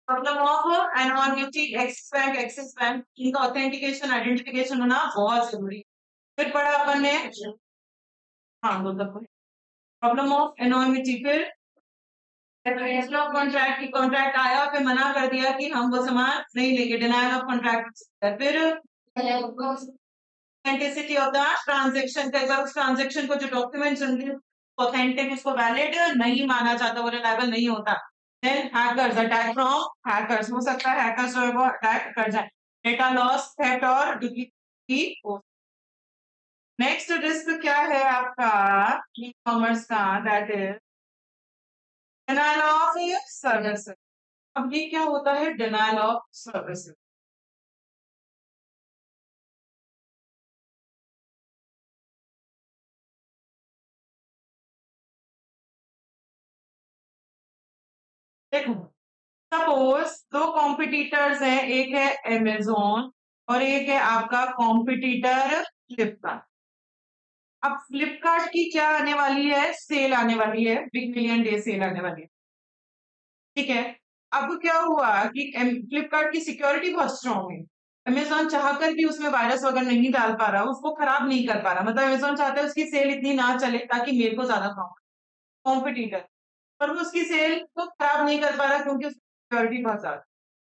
problem of anonymity, Axis Bank, Axis Bank, इनका ऑथेंटिकेशन आइडेंटिफिकेशन होना बहुत जरूरी है। फिर पढ़ा अपन ने हाँ प्रॉब्लम ऑफ एनोनिमिटी, फिर कॉन्ट्रैक्ट की कॉन्ट्रैक्ट आया, फिर मना कर दिया कि हम वो सामान नहीं लेंगे, डिनायल ऑफ कॉन्ट्रैक्ट। फिर ऑथेंटिसिटी ऑफ द ट्रांजैक्शन, कई बार उस ट्रांजैक्शन को जो डॉक्यूमेंट्स होंगे ऑथेंटिक, उसको वैलिड नहीं माना जाता, वो रिलायबल नहीं होता। Then hackers, attack from hackers, हो सकता है हैकर्स जो है वो अटैक कर जाए। डेटा लॉस, थेफ्ट और डुप्लीकेट। नेक्स्ट रिस्क क्या है आपका ई कॉमर्स का? That is denial of service. अब ये क्या होता है डिनायल ऑफ सर्विस? देखो सपोज दो कॉम्पिटिटर्स हैं, एक है अमेजोन और एक है आपका कॉम्पिटिटर फ्लिपकार्ट। अब फ्लिपकार्ट की क्या आने वाली है? सेल आने वाली है, बिग मिलियन डे सेल आने वाली है, ठीक है। अब क्या हुआ कि फ्लिपकार्ट की सिक्योरिटी बहुत स्ट्रांग है, अमेजोन चाहकर भी उसमें वायरस वगैरह नहीं डाल पा रहा, उसको खराब नहीं कर पा रहा, मतलब अमेजोन चाहता है उसकी सेल इतनी ना चले ताकि मेरे को ज्यादा प्रॉफिट, कॉम्पिटिटर, पर वो उसकी सेल को खराब नहीं कर पा रहा क्योंकि उसकी सिक्योरिटी बहुत ज्यादा।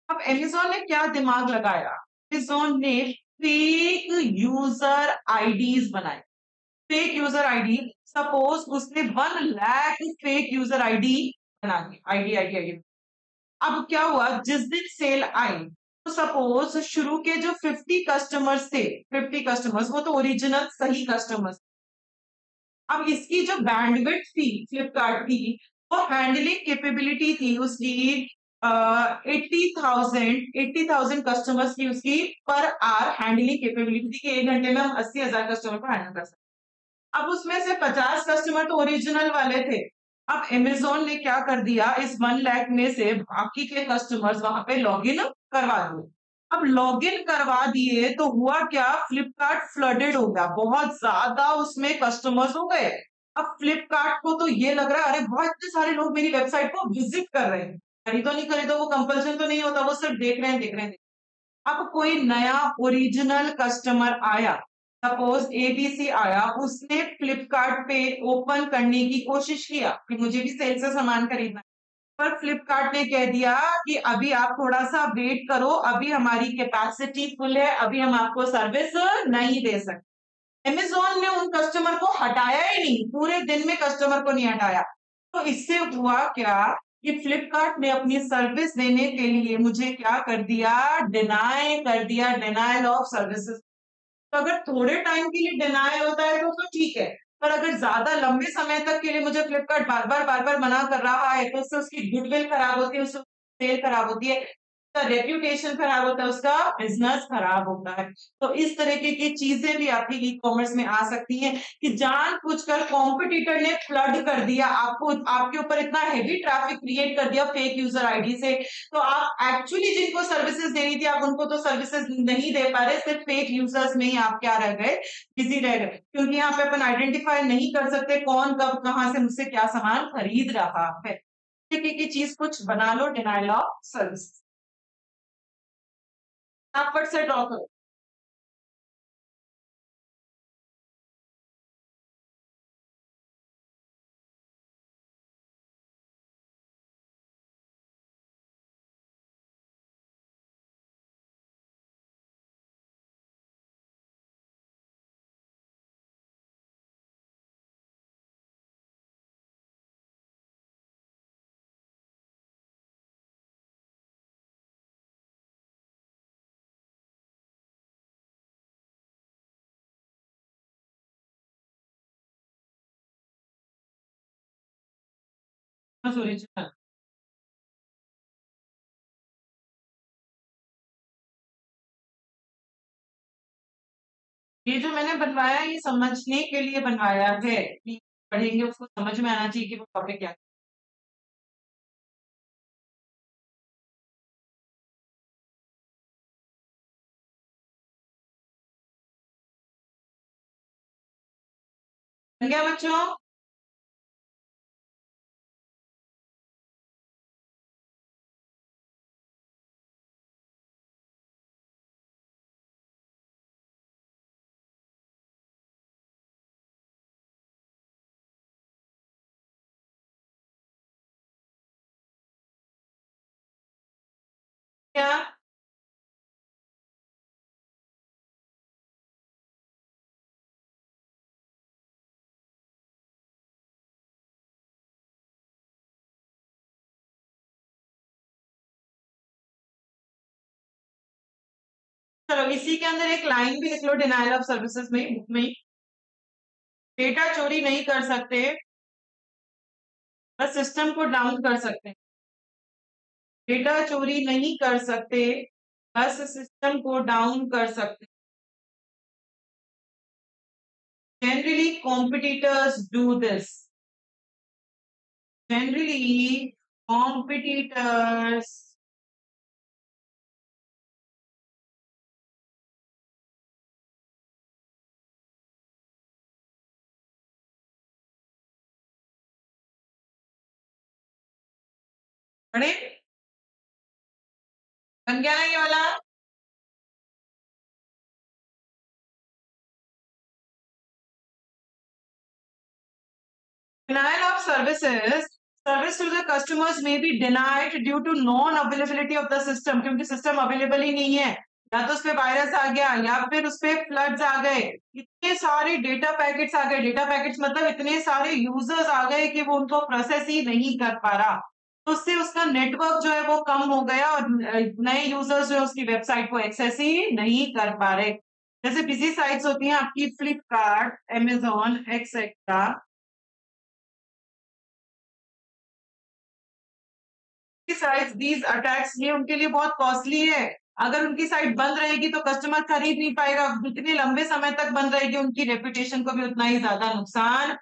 अब अमेजोन ने क्या दिमाग लगाया? अमेजोन ने फेक यूजर आईडीज बनाए। फेक यूजर आईडी, सपोज उसने 1 लाख फेक यूजर आईडी बना दी, आईडी। अब क्या हुआ, जिस दिन सेल आई तो सपोज शुरू के जो 50 कस्टमर्स थे, 50 कस्टमर्स वो तो ओरिजिनल सही कस्टमर्स। अब इसकी जो बैंडविड्थ थी फ्लिपकार्ट की, वो हैंडलिंग कैपेबिलिटी थी उसकी 80,000 कस्टमर्स की उसकी पर आवर हैंडलिंग कैपेबिलिटी थी कि 1 घंटे में हम 80,000 कस्टमर को हैंडल कर सकते। अब उसमें से 50 कस्टमर तो ओरिजिनल वाले थे। अब अमेजोन ने क्या कर दिया, इस 1 लाख में से बाकी के कस्टमर्स वहां पे लॉग इन करवा दो। अब लॉगिन करवा दिए तो हुआ क्या, फ्लिपकार्ट फ्लडेड हो गया, बहुत ज्यादा उसमें कस्टमर्स हो गए। अब फ्लिपकार्ट को तो ये लग रहा है, अरे बहुत इतने सारे लोग मेरी वेबसाइट को विजिट कर रहे हैं, खरीदो नहीं खरीदो वो कंपल्सन तो नहीं होता, वो सिर्फ देख रहे हैं देख रहे हैं। अब कोई नया ओरिजिनल कस्टमर आया, सपोज एबीसी आया, उसने फ्लिपकार्ट पे ओपन करने की कोशिश किया कि मुझे भी सेल से सामान खरीदना है, पर फ्लिपकार्ट ने कह दिया कि अभी आप थोड़ा सा वेट करो, अभी हमारी कैपेसिटी फुल है, अभी हम आपको सर्विस नहीं दे सकते। अमेजोन ने उन कस्टमर को हटाया ही नहीं, पूरे दिन में कस्टमर को नहीं हटाया। तो इससे हुआ क्या कि फ्लिपकार्ट ने अपनी सर्विस देने के लिए मुझे क्या कर दिया, डिनाई कर दिया, डिनायल ऑफ सर्विसेज। तो अगर थोड़े टाइम के लिए डिनाई होता है तो ठीक है, पर अगर ज्यादा लंबे समय तक के लिए मुझे फ्लिपकार्ट बार बार मना कर रहा है तो उससे उसकी गुडविल खराब होती है, उससे सेल खराब होती है, उसका रेप्यूटेशन खराब होता है, उसका बिजनेस खराब होता है। तो इस तरीके की चीजें भी आपकी ई कॉमर्स में आ सकती हैं कि जानबूझकर कॉम्पिटिटर ने फ्लड कर दिया आपको, आपके ऊपर इतना हेवी ट्रैफिक क्रिएट कर दिया फेक यूजर आईडी से, तो आप एक्चुअली जिनको सर्विसेज देनी थी आप उनको तो सर्विसेज नहीं दे पा रहे, सिर्फ फेक यूजर्स में ही आप क्या रह गए, बिजी रह गए, क्योंकि यहाँ पे अपन आइडेंटिफाई नहीं कर सकते कौन कब कहां से मुझसे क्या सामान खरीद रहा है। तरीके की चीज कुछ बना लो, डिनाइल ऑफ सर्विस आप फट से ड्रॉ करो। ओरिजिनल ये जो मैंने बनवाया ये समझने के लिए बनवाया है कि पढ़ेंगे उसको समझ में आना चाहिए कि वो टॉपिक क्या है। बन गया बच्चों? क्या चलो इसी के अंदर एक लाइन भी लिख लो डिनाइल ऑफ सर्विसेज में, बुक में, डेटा चोरी नहीं कर सकते, बस सिस्टम को डाउन कर सकते हैं। डेटा चोरी नहीं कर सकते, बस सिस्टम को डाउन कर सकते। Generally competitors do this, generally competitors पढ़े, बन गया ना ये वाला? Denial of services, service to the customers may be denied due to non-availability of the system, क्योंकि सिस्टम अवेलेबल ही नहीं है, या तो उस पे वायरस आ गया या फिर उस पे फ्लड्स आ गए, इतने सारे डेटा पैकेट्स आ गए, डेटा पैकेट्स मतलब इतने सारे यूजर्स आ गए कि वो उनको प्रोसेस ही नहीं कर पा रहा, तो उससे उसका नेटवर्क जो है वो कम हो गया और नए यूजर्स जो है उसकी वेबसाइट को एक्सेस ही नहीं कर पा रहे। जैसे बिजी साइट्स होती हैं आपकी Flipkart, Amazon etcetera, sites these attacks ये उनके लिए बहुत कॉस्टली है। अगर उनकी साइट बंद रहेगी तो कस्टमर खरीद नहीं पाएगा, जितने लंबे समय तक बंद रहेगी उनकी रेपुटेशन को भी उतना ही ज्यादा नुकसान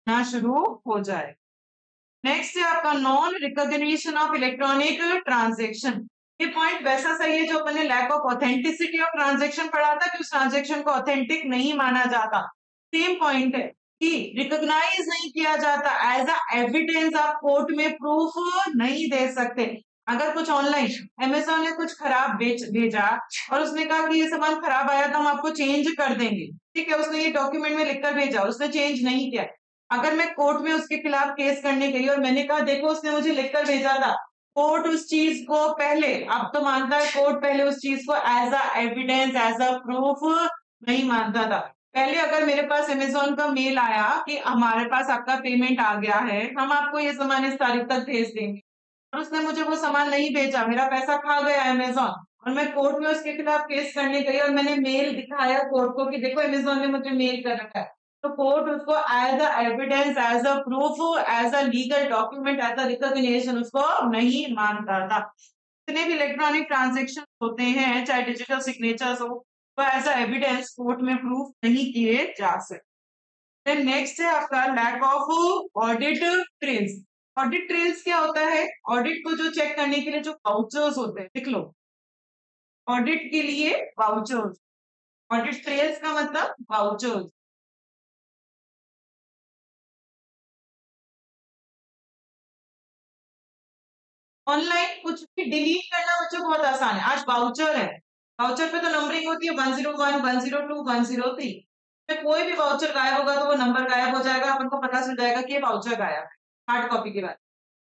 ना शुरू हो जाए। नेक्स्ट है आपका non recognition of electronic transaction. ये पॉइंट वैसा सही है जो अपने lack of authenticity of transaction पढ़ा था कि उस ट्रांजेक्शन को ऑथेंटिक नहीं माना जाता। सेम पॉइंट है कि रिकॉग्नाइज नहीं किया जाता एज अ एविडेंस, आप कोर्ट में प्रूफ नहीं दे सकते। अगर कुछ ऑनलाइन अमेजोन ने कुछ खराब भेजा और उसने कहा कि ये सामान खराब आया तो हम आपको चेंज कर देंगे, ठीक है, उसने ये डॉक्यूमेंट में लिखकर भेजा, उसने चेंज नहीं किया। अगर मैं कोर्ट में उसके खिलाफ केस करने गई और मैंने कहा देखो उसने मुझे लिखकर भेजा था, कोर्ट उस चीज को पहले, अब तो मानता है कोर्ट पहले उस चीज को as a evidence, as a proof नहीं मानता था। पहले अगर मेरे पास अमेजोन का मेल आया कि हमारे पास आपका पेमेंट आ गया है, हम आपको ये सामान इस तारीख तक भेज देंगे, और उसने मुझे वो सामान नहीं भेजा, मेरा पैसा खा गया अमेजोन, और मैं कोर्ट में उसके खिलाफ केस करने गई और मैंने मेल दिखाया कोर्ट को कि देखो अमेजोन ने मुझे मेल कर रखा है, तो कोर्ट उसको as a evidence, as a proof, as a legal document, as a recognition उसको नहीं मानता था। जितने भी इलेक्ट्रॉनिक ट्रांजेक्शन होते हैं, चाहे डिजिटल सिग्नेचर्स हो, तो एज अ एविडेंस कोर्ट में प्रूफ नहीं किए जा सकते। देन नेक्स्ट है आपका lack of audit trails. Audit trails क्या होता है? ऑडिट को जो चेक करने के लिए जो वाउचर्स होते हैं, लिख लो, ऑडिट के लिए वाउचर्स। ऑडिट ट्रेल्स का मतलब वाउचर्स। ऑनलाइन कुछ भी डिलीट करना बच्चों बहुत आसान है। आज वाउचर है, वाउचर पे तो नंबरिंग होती है 101, 102, 103। कोई भी वाउचर गायब होगा तो वो नंबर गायब हो जाएगा, आपको पता चल जाएगा कि ये वाउचर गायब है। हार्ड कॉपी की बात।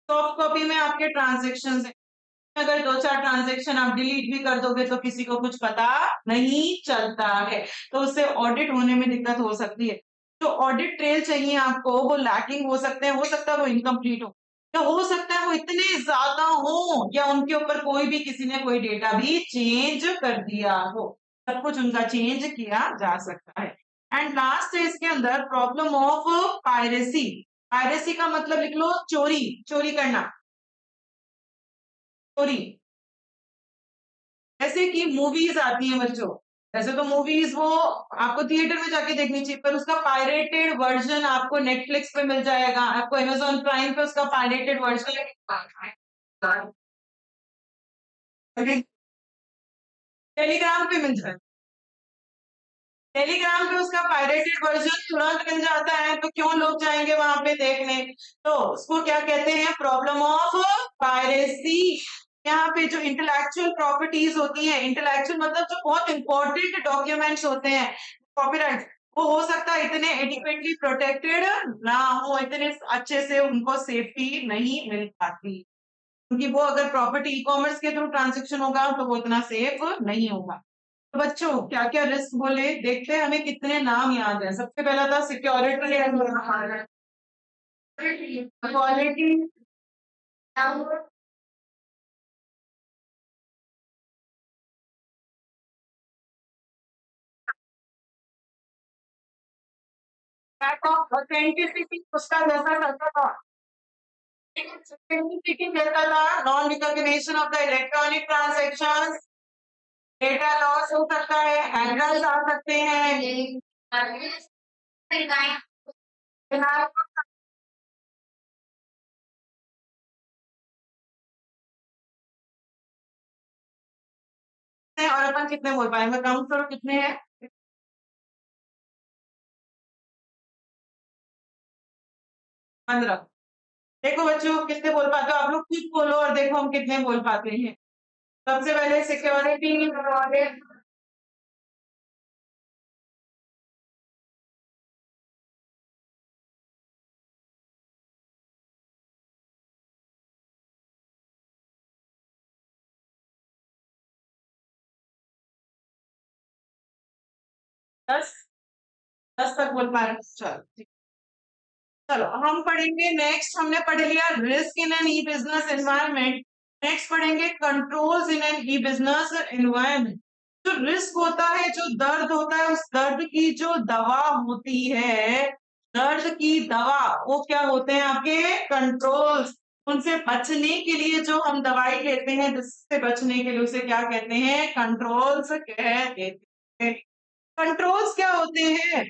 सॉफ्ट कॉपी में आपके ट्रांजेक्शन है, अगर 2-4 ट्रांजेक्शन आप डिलीट भी कर दोगे तो किसी को कुछ पता नहीं चलता है, तो उससे ऑडिट होने में दिक्कत हो सकती है। जो ऑडिट ट्रेल चाहिए आपको वो लैकिंग हो सकते हैं, हो सकता है वो इनकम्प्लीट हो, या हो सकता है वो इतने ज्यादा हो या उनके ऊपर कोई भी किसी ने कोई डेटा भी चेंज कर दिया हो, सब कुछ उनका चेंज किया जा सकता है। एंड लास्ट है इसके अंदर प्रॉब्लम ऑफ पायरेसी। पायरेसी का मतलब लिख लो चोरी, चोरी करना, चोरी। जैसे कि मूवीज आती हैं बच्चों, वैसे तो मूवीज वो आपको थिएटर में जाके देखनी चाहिए, पर उसका पायरेटेड वर्जन आपको नेटफ्लिक्स पे मिल जाएगा, आपको अमेजोन प्राइम पे उसका पायरेटेड वर्जन टेलीग्राम पे मिल जाएगा। टेलीग्राम पे उसका पायरेटेड वर्जन तुरंत मिल जाता है, तो क्यों लोग जाएंगे वहां पे देखने? तो उसको क्या कहते हैं? Problem of piracy. यहाँ पे जो इंटेलेक्चुअल प्रॉपर्टीज होती हैं, इंटेलेक्चुअल मतलब जो बहुत इंपॉर्टेंट डॉक्यूमेंट्स होते हैं, कॉपीराइट, वो हो सकता है इतने एडिक्वेटली प्रोटेक्टेड ना हो, इतने अच्छे से उनको सेफ्टी नहीं मिल पाती, क्योंकि वो अगर प्रॉपर्टी ई कॉमर्स के थ्रू ट्रांजेक्शन होगा तो वो इतना सेफ नहीं होगा। तो बच्चों क्या क्या रिस्क बोले, देखते हैं हमें कितने नाम याद है। सबसे पहला था security, quality, lack of authenticity, उसका जैसा करता था ऑथेंटिसिटी कहता था non recognition of the electronic transaction, data loss हो सकता है, हैकर्स आ सकते हैं, और अपन कितने बोल पाएंगे? काउंट करो कितने हैं। 15। देखो बच्चों कितने बोल पाते हो, आप लोग खुद बोलो और देखो हम कितने बोल पाते हैं। सबसे पहले सिक्योरिटी, 10, 10 तक बोल पा रहे हैं। चलो ठीक। चलो हम पढ़ेंगे नेक्स्ट, हमने पढ़ लिया risk in an e business environment, next पढ़ेंगे controls in an e business environment. जो रिस्क होता है, जो दर्द होता है, उस दर्द की जो दवा होती है, दर्द की दवा, वो क्या होते हैं? आपके कंट्रोल्स। उनसे बचने के लिए जो हम दवाई लेते हैं, जिससे बचने के लिए उसे क्या कहते हैं? कंट्रोल्स कहते हैं। कंट्रोल्स क्या होते हैं?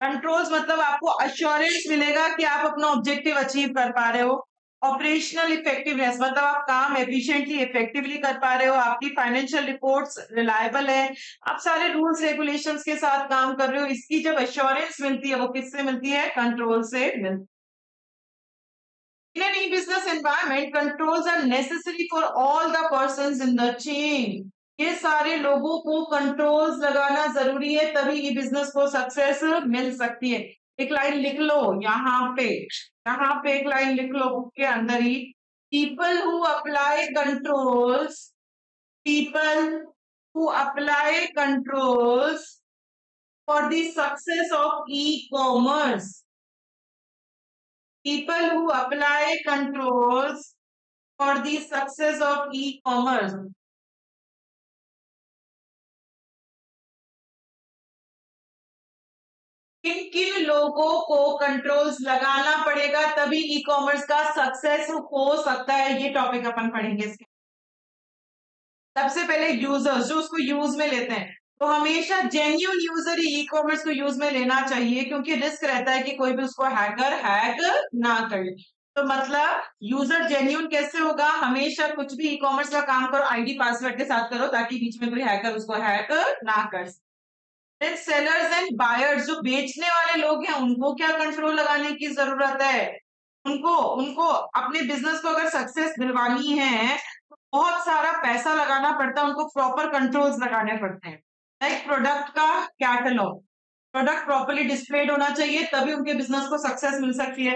कंट्रोल्स मतलब आपको अश्योरेंस मिलेगा कि आप अपना ऑब्जेक्टिव अचीव कर पा रहे हो। ऑपरेशनल इफेक्टिवनेस मतलब आप काम एफिशिएंटली इफेक्टिवली कर पा रहे हो, आपकी फाइनेंशियल रिपोर्ट्स रिलायबल है, आप सारे रूल्स रेगुलेशंस के साथ काम कर रहे हो। इसकी जब एश्योरेंस मिलती है वो किससे मिलती है? कंट्रोल से मिलती है। In an e-business environment, controls are necessary for all the persons in the chain. ये सारे लोगों को कंट्रोल्स लगाना जरूरी है, तभी ई बिजनेस को सक्सेस मिल सकती है। एक लाइन लिख लो यहाँ पे एक लाइन लिख लो बुक के अंदर ही। People who apply controls, people who apply controls for the success of e commerce, people who apply controls for the success of e-commerce. किन किन लोगों को कंट्रोल्स लगाना पड़ेगा तभी ई कॉमर्स का सक्सेस हो सकता है, ये टॉपिक अपन पढ़ेंगे इसके। सबसे पहले यूजर्स जो उसको यूज में लेते हैं, तो हमेशा जेन्युइन यूजर ही ई कॉमर्स को यूज में लेना चाहिए, क्योंकि रिस्क रहता है कि कोई भी उसको हैकर हैक ना करे। तो मतलब यूजर जेन्युइन कैसे होगा? हमेशा कुछ भी ई कॉमर्स का काम करो आईडी पासवर्ड के साथ करो, ताकि बीच में कोई हैकर उसको हैक ना कर सके। देन सेलर्स एंड बायर्स जो बेचने वाले लोग हैं, उनको क्या कंट्रोल लगाने की जरूरत है? उनको उनको अपने बिजनेस को अगर सक्सेस दिलवानी है तो बहुत सारा पैसा लगाना पड़ता है, उनको प्रॉपर कंट्रोल्स लगाने पड़ते हैं। लाइक प्रोडक्ट का कैटलॉग, प्रोडक्ट प्रॉपर्ली डिस्प्लेड होना चाहिए, तभी उनके बिजनेस को सक्सेस मिल सकती है।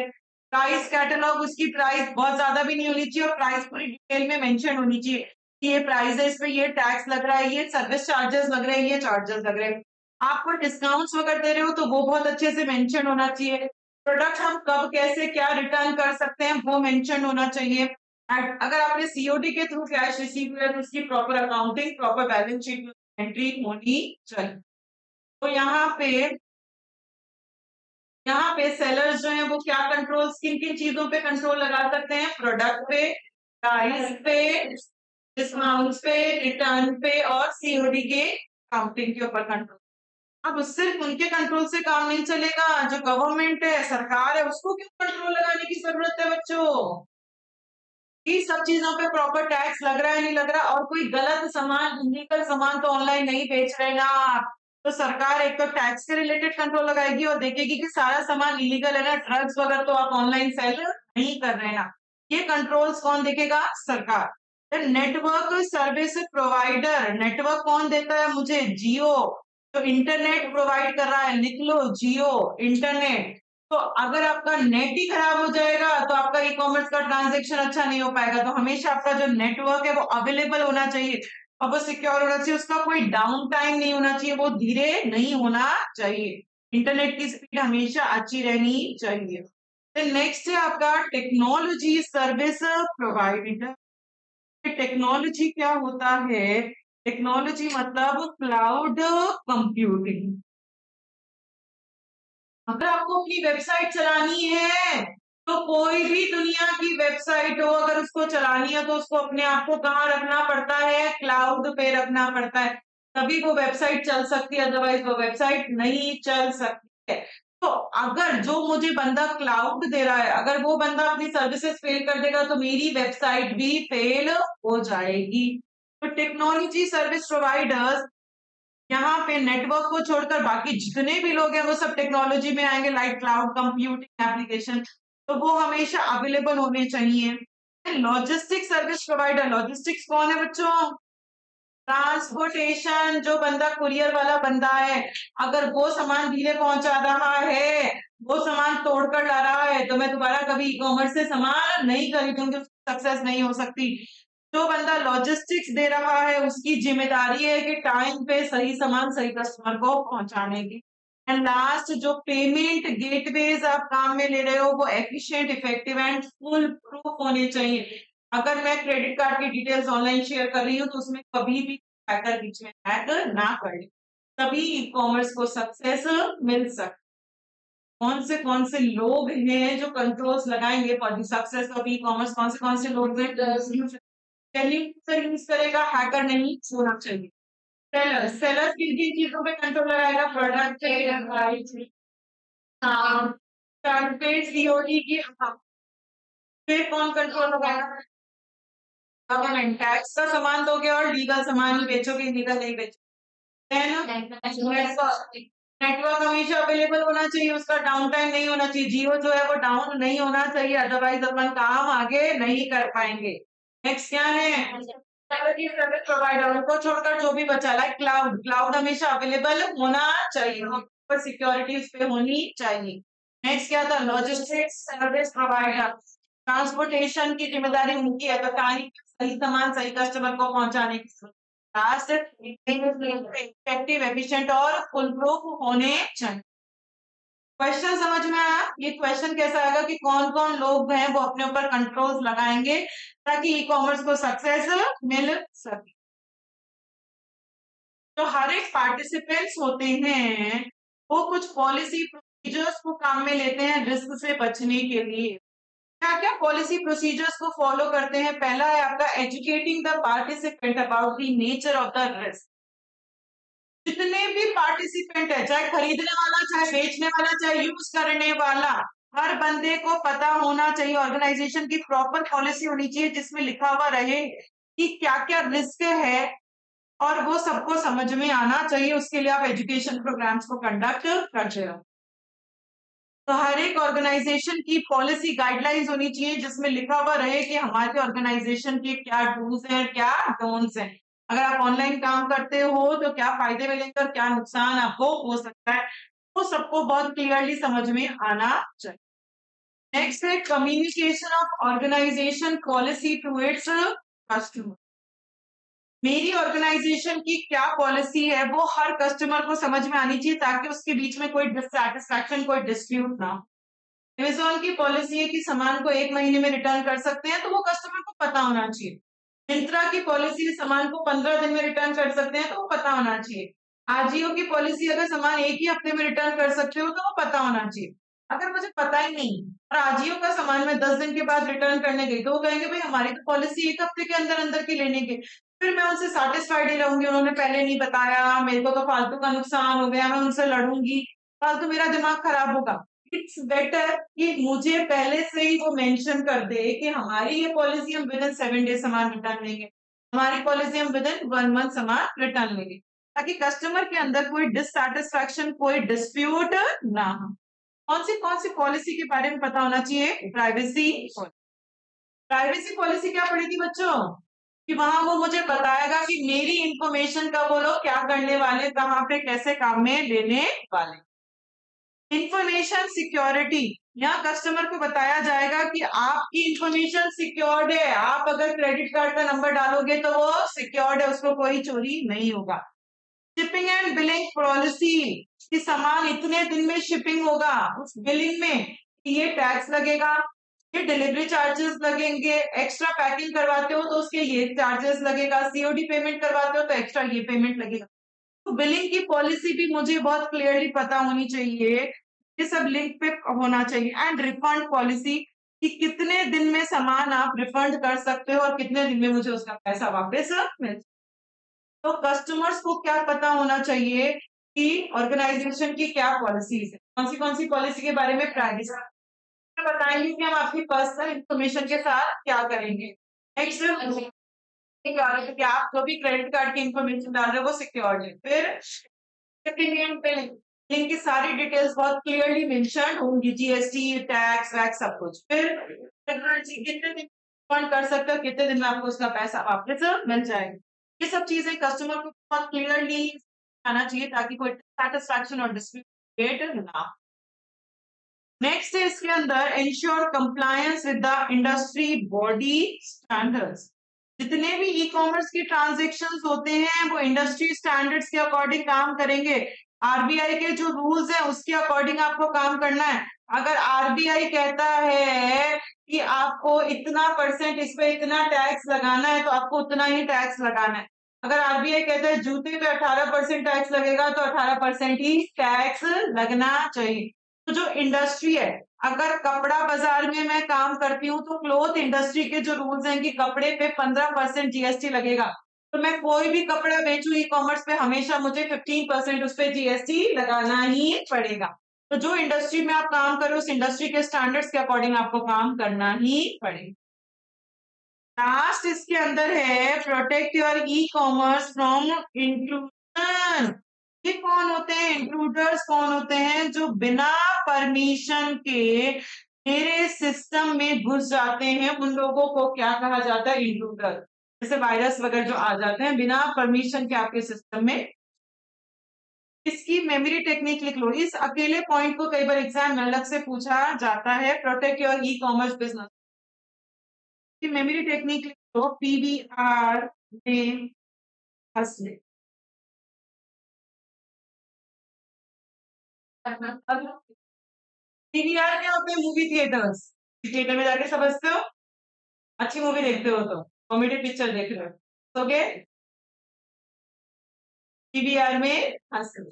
प्राइस कैटलॉग, उसकी प्राइस बहुत ज्यादा भी नहीं होनी चाहिए और प्राइस पूरी डिटेल में मेंशन होनी चाहिए कि ये प्राइस है, इस पे ये टैक्स लग रहा है, ये सर्विस चार्जेस लग रहे हैं, ये चार्जेस लग रहे हैं। आपको डिस्काउंट्स वगैरह दे रहे हो तो वो बहुत अच्छे से मेंशन होना चाहिए। प्रोडक्ट हम कब कैसे क्या रिटर्न कर सकते हैं वो मेंशन होना चाहिए। अगर आपने सीओडी के थ्रू कैश रिसीव किया तो उसकी proper accounting, proper balance sheet entry होनी चाहिए। तो यहाँ पे सेलर्स जो है वो क्या कंट्रोल्स, किन किन चीजों पे कंट्रोल लगा सकते हैं? प्रोडक्ट पे, प्राइस पे, डिस्काउंट पे, रिटर्न पे और सीओडी के काउंटिंग के ऊपर कंट्रोल। अब सिर्फ उनके कंट्रोल से काम नहीं चलेगा, जो गवर्नमेंट है, सरकार है, उसको क्यों कंट्रोल लगाने की जरूरत है बच्चों? ये सब चीजों पे प्रॉपर टैक्स लग रहा है नहीं लग रहा, और कोई गलत सामान, इलीगल सामान तो ऑनलाइन नहीं बेच रहे ना, तो सरकार एक तो टैक्स से रिलेटेड कंट्रोल लगाएगी और देखेगी कि सारा सामान इलीगल है ना, ड्रग्स वगैरह तो आप ऑनलाइन सेल नहीं कर रहे ना। ये कंट्रोल्स कौन देखेगा? सरकार। नेटवर्क सर्विस प्रोवाइडर, नेटवर्क कौन देता है मुझे? जियो, तो इंटरनेट प्रोवाइड कर रहा है, लिख लो जियो इंटरनेट। तो अगर आपका नेट ही खराब हो जाएगा तो आपका ई कॉमर्स का ट्रांजेक्शन अच्छा नहीं हो पाएगा। तो हमेशा आपका जो नेटवर्क है वो अवेलेबल होना चाहिए और वो सिक्योर होना चाहिए, उसका कोई डाउन टाइम नहीं होना चाहिए, वो धीरे नहीं होना चाहिए। इंटरनेट की स्पीड हमेशा अच्छी रहनी चाहिए। नेक्स्ट है आपका टेक्नोलॉजी सर्विस प्रोवाइडर। टेक्नोलॉजी क्या होता है? टेक्नोलॉजी मतलब क्लाउड कंप्यूटिंग। अगर आपको अपनी वेबसाइट चलानी है तो कोई भी दुनिया की वेबसाइट हो, अगर उसको चलानी है तो उसको अपने आप को कहाँ रखना पड़ता है? क्लाउड पे रखना पड़ता है, तभी वो वेबसाइट चल सकती है, अदरवाइज वो वेबसाइट नहीं चल सकती है। तो अगर जो मुझे बंदा क्लाउड दे रहा है, अगर वो बंदा अपनी सर्विसेज फेल कर देगा तो मेरी वेबसाइट भी फेल हो जाएगी। तो टेक्नोलॉजी सर्विस प्रोवाइडर्स, यहाँ पे नेटवर्क को छोड़कर बाकी जितने भी लोग हैं वो सब टेक्नोलॉजी में आएंगे, लाइक क्लाउड कंप्यूटिंग एप्लीकेशन, तो वो हमेशा अवेलेबल होने चाहिए। लॉजिस्टिक सर्विस प्रोवाइडर, लॉजिस्टिक्स कौन है बच्चों? ट्रांसपोर्टेशन, जो बंदा कुरियर वाला बंदा है, अगर वो सामान धीरे पहुंचा रहा है, वो सामान तोड़कर ला रहा है, तो मैं दोबारा कभी ई कॉमर्स से सामान नहीं खरीदूंगी, सक्सेस नहीं हो सकती। जो बंदा लॉजिस्टिक्स दे रहा है उसकी जिम्मेदारी है कि टाइम पे सही सामान सही कस्टमर को पहुंचाने की। एंड लास्ट, जो पेमेंट गेटवेज आप काम में ले रहे हो वो efficient, effective and full proof होने चाहिए। अगर मैं क्रेडिट कार्ड की डिटेल्स ऑनलाइन शेयर कर रही हूँ तो उसमें कभी भी हैकर बीच में हैक ना कर ले, तभी ई कॉमर्स को सक्सेस मिल सकती। कौन से लोग हैं जो कंट्रोल्स लगाएंगे for the success of e commerce? कौन से लोग हैं? यूज करेगा, हैकर नहीं होना चाहिए। सेलर किन किन चीजों पे कंट्रोल लगाएगा? प्रोडक्ट पे, सीओडी की फिर कौन कंट्रोल लगाएगा? गवर्नमेंट। टैक्स का सामान दोगे और लीगल सामान ही बेचोगे, लीगल नहीं बेचोगे, है ना? नेटवर्क हमेशा अवेलेबल होना चाहिए, उसका डाउन टाइम नहीं होना चाहिए, जियो जो है वो डाउन नहीं होना चाहिए, अदरवाइज अपन काम आगे नहीं कर पाएंगे। नेक्स्ट क्या है? सर्विस प्रोवाइडर, उनको छोड़कर जो भी बचा है, क्लाउड, क्लाउड हमेशा अवेलेबल होना चाहिए, पर सिक्योरिटी उस पे होनी चाहिए। नेक्स्ट क्या था? लॉजिस्टिक्स सर्विस प्रोवाइडर, ट्रांसपोर्टेशन की जिम्मेदारी उनकी है, बतानी सही सामान सही कस्टमर को पहुंचाने की। लास्ट इफेक्टिव, एफिशिएंट और फुल प्रूफ होने चाहिए। क्वेश्चन समझ में आया? ये क्वेश्चन कैसा आएगा कि कौन कौन लोग हैं वो अपने ऊपर कंट्रोल लगाएंगे ताकि ई कॉमर्स को सक्सेस मिल सके। तो हर एक पार्टिसिपेंट्स होते हैं वो कुछ पॉलिसी प्रोसीजर्स को काम में लेते हैं रिस्क से बचने के लिए। क्या क्या पॉलिसी प्रोसीजर्स को फॉलो करते हैं? पहला है आपका educating the participant about the nature of the risk. जितने भी पार्टिसिपेंट है, चाहे खरीदने वाला, चाहे बेचने वाला, चाहे यूज करने वाला, हर बंदे को पता होना चाहिए, ऑर्गेनाइजेशन की प्रॉपर पॉलिसी होनी चाहिए जिसमें लिखा हुआ रहे कि क्या क्या रिस्क है और वो सबको समझ में आना चाहिए। उसके लिए आप एजुकेशन प्रोग्राम्स को कंडक्ट करते रहो। तो हर एक ऑर्गेनाइजेशन की पॉलिसी गाइडलाइंस होनी चाहिए जिसमें लिखा हुआ रहे कि हमारे ऑर्गेनाइजेशन के क्या डूज हैं, क्या डोंट्स हैं। अगर आप ऑनलाइन काम करते हो तो क्या फायदे मिलेंगे और क्या नुकसान आपको हो सकता है, वो सबको बहुत क्लियरली समझ में आना चाहिए। नेक्स्ट है communication of organisation policy to its customer. मेरी ऑर्गेनाइजेशन की क्या पॉलिसी है वो हर कस्टमर को समझ में आनी चाहिए ताकि उसके बीच में कोई डिससैटिस्फैक्शन, कोई डिस्प्यूट ना हो। अमेजोन की पॉलिसी है कि सामान को 1 महीने में रिटर्न कर सकते हैं, तो वो कस्टमर को पता होना चाहिए। मिंत्रा की पॉलिसी है सामान को 15 दिन में रिटर्न कर सकते हैं, तो वो पता होना चाहिए। आजियो की पॉलिसी अगर सामान 1 ही हफ्ते में रिटर्न कर सकते हो तो वो पता होना चाहिए। अगर मुझे पता ही नहीं और आजियो का सामान मैं 10 दिन के बाद रिटर्न करने गई तो वो कहेंगे भाई हमारी तो पॉलिसी 1 हफ्ते के अंदर अंदर की लेने की। फिर मैं उनसे सैटिस्फाइड ही रहूंगी, उन्होंने पहले नहीं बताया, मेरे को तो फालतू का नुकसान हो गया, मैं उनसे लड़ूंगी, फालतू मेरा दिमाग खराब होगा। इट्स बेटर कि मुझे पहले से ही वो मेंशन कर दे कि हमारी ये पॉलिसी हम विद इन 7 डेज सामान रिटर्न लेंगे, हमारी पॉलिसी हम विद इन 1 मंथ सामान रिटर्न लेंगे, ताकि कस्टमर के अंदर कोई डिससैटिस्फैक्शन, कोई डिस्प्यूट ना हो। कौन सी पॉलिसी के बारे में पता होना चाहिए? प्राइवेसी। प्राइवेसी पॉलिसी क्या पड़ी थी बच्चों? कि वहां वो मुझे बताएगा कि मेरी इंफॉर्मेशन का वो लोग क्या करने वाले, कहाँ पे कैसे काम में लेने वाले। इंफॉर्मेशन सिक्योरिटी, यहाँ कस्टमर को बताया जाएगा कि आपकी इंफॉर्मेशन सिक्योर्ड है, आप अगर क्रेडिट कार्ड का नंबर डालोगे तो वो सिक्योर्ड है, उसको कोई चोरी नहीं होगा। शिपिंग एंड बिलिंग पॉलिसी, कि सामान इतने दिन में शिपिंग होगा, उस बिलिंग में ये टैक्स लगेगा, ये डिलीवरी चार्जेस लगेंगे, एक्स्ट्रा पैकिंग करवाते हो तो उसके ये चार्जेस लगेगा, सीओडी पेमेंट करवाते हो तो एक्स्ट्रा ये पेमेंट लगेगा। तो बिलिंग की पॉलिसी भी मुझे बहुत क्लियरली पता होनी चाहिए, ये सब लिंक पे होना चाहिए। एंड रिफंड पॉलिसी, कि कितने दिन में सामान आप रिफंड कर सकते हो और कितने दिन में मुझे उसका पैसा वापस मिल। तो कस्टमर्स को क्या पता होना चाहिए कि ऑर्गेनाइजेशन की क्या पॉलिसीज है, कौन सी पॉलिसी के बारे में प्राइवेसी बताएंगे कि हम आपकी पर्सनल इंफॉर्मेशन के साथ क्या करेंगे। नेक्स्ट कि आप जो भी क्रेडिट कार्ड की इंफॉर्मेशन डाल रहे हो वो सिक्योर्ड है। फिर बिलिंग की सारी डिटेल्स बहुत क्लियरली मेंशन होंगी, जीएसटी, टैक्स वैक्स सब कुछ। फिर कितने दिन रिफंड कर सकते हो, कितने दिन में आपको उसका पैसा वापस मिल जाएगा, ये सब चीजें कस्टमर को बहुत क्लियरली आना चाहिए ताकि कोई सैटिस्फैक्शन और डिस्प्यूट क्रिएट ना। नेक्स्ट है इसके अंदर ensure compliance with the industry body standards. जितने भी ई कॉमर्स के ट्रांजेक्शन्स होते हैं वो इंडस्ट्री स्टैंडर्ड्स के अकॉर्डिंग काम करेंगे। आरबीआई के जो रूल्स हैं उसके अकॉर्डिंग आपको काम करना है। अगर आरबीआई कहता है कि आपको इतना % इस पे इतना टैक्स लगाना है तो आपको उतना ही टैक्स लगाना है। अगर आरबीआई कहता है जूते पे 18% टैक्स लगेगा तो 18% ही टैक्स लगना चाहिए। तो जो इंडस्ट्री है, अगर कपड़ा बाजार में मैं काम करती हूँ तो क्लोथ इंडस्ट्री के जो रूल्स हैं कि कपड़े पे 15% जीएसटी लगेगा, तो मैं कोई भी कपड़ा बेचूं ई कॉमर्स पे हमेशा मुझे 15% उस पे जीएसटी लगाना ही पड़ेगा। तो जो इंडस्ट्री में आप काम कर रहे हो उस इंडस्ट्री के स्टैंडर्ड्स के अकॉर्डिंग आपको काम करना ही पड़ेगा। लास्ट इसके अंदर है protect your e commerce from intrusion. ये कौन होते हैं इंट्रूडर्स? कौन होते हैं जो बिना परमिशन के मेरे सिस्टम में घुस जाते हैं, उन लोगों को क्या कहा जाता है? इंट्रूडर। जैसे वायरस वगैरह जो आ जाते हैं बिना परमिशन के आपके सिस्टम में। इसकी मेमोरी टेक्निक लिख लो। इस अकेले पॉइंट को कई बार एग्जाम में अलग से पूछा जाता है। Protect your e commerce business की मेमोरी टेक्निक लिख लो। PVR में हंसले। PVR क्या होते हैं? Movie theatres. थिएटर में जाके समझते हो, अच्छी मूवी देखते हो तो कॉमेडी पिक्चर देख रहे हो, ओके। PVR में हंसले।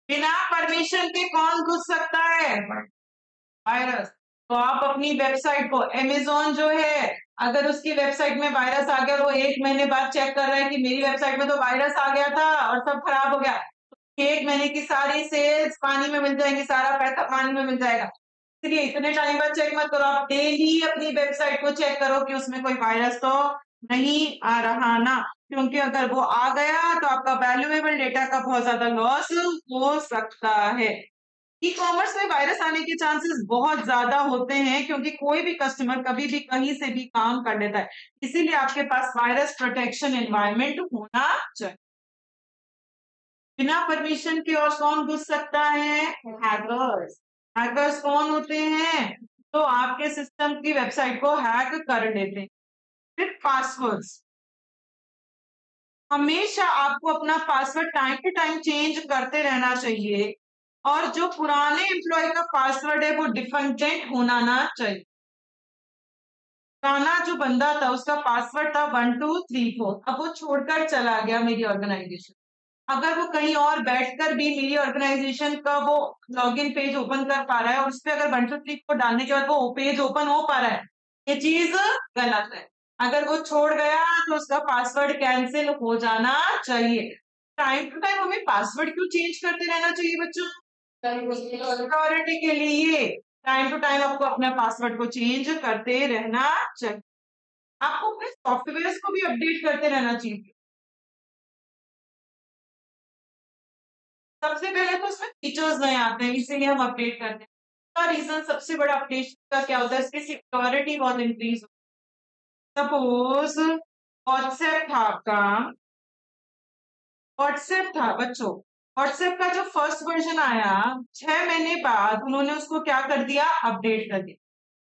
बिना परमिशन के कौन घुस सकता है? वायरस। तो आप अपनी वेबसाइट को, अमेजोन जो है, अगर उसकी वेबसाइट में वायरस आ गया, वो 1 महीने बाद चेक कर रहा है कि मेरी वेबसाइट में तो वायरस आ गया था और सब खराब हो गया, 1 महीने की सारी सेल्स पानी में मिल जाएंगी, सारा पैसा पानी में मिल जाएगा। इसलिए इतने टाइम बाद चेक मत करो, आप डेली अपनी वेबसाइट को चेक करो कि उसमें कोई वायरस तो नहीं आ रहा ना, क्योंकि अगर वो आ गया तो आपका वैल्यूएबल डेटा का बहुत ज्यादा लॉस हो सकता है। ई कॉमर्स में वायरस आने के चांसेस बहुत ज्यादा होते हैं, क्योंकि कोई भी कस्टमर कभी भी कहीं से भी काम कर लेता है। इसीलिए आपके पास वायरस प्रोटेक्शन एनवायरनमेंट होना चाहिए। बिना परमिशन के और कौन घुस सकता है? हैकर्स। हैकर्स कौन होते हैं? तो आपके सिस्टम की वेबसाइट को हैक कर लेते हैं। फिर पासवर्ड्स। हमेशा आपको अपना password time to time change करते रहना चाहिए, और जो पुराने एम्प्लॉय का पासवर्ड है वो डिफरेंट होना ना चाहिए। पुराना जो बंदा था उसका पासवर्ड था 1234, अब वो छोड़कर चला गया मेरी ऑर्गेनाइजेशन। अगर वो कहीं और बैठकर भी मेरी ऑर्गेनाइजेशन का वो लॉगिन पेज ओपन कर पा रहा है और उसपे अगर 1234 डालने के बाद वो पेज ओपन हो पा रहा है, ये चीज गलत है। अगर वो छोड़ गया तो उसका पासवर्ड कैंसिल हो जाना चाहिए। टाइम टू टाइम हमें पासवर्ड क्यों चेंज करते रहना चाहिए बच्चों? सिक्योरिटी के लिए टाइम टू टाइम आपको अपना पासवर्ड को चेंज करते रहना चाहिए। आपको अपने सॉफ्टवेयर को भी अपडेट करते रहना चाहिए। सबसे पहले तो उसमें फीचर्स नए आते हैं, इसीलिए हम अपडेट करते हैं। उसका रीजन सबसे बड़ा अपडेशन का क्या होता है? इसकी सिक्योरिटी बहुत इंक्रीज हो। सपोज व्हाट्सएप था आपका, व्हाट्सएप था बच्चों, व्हाट्सएप का जो फर्स्ट वर्जन आया 6 महीने बाद उन्होंने उसको क्या कर दिया? अपडेट कर दिया।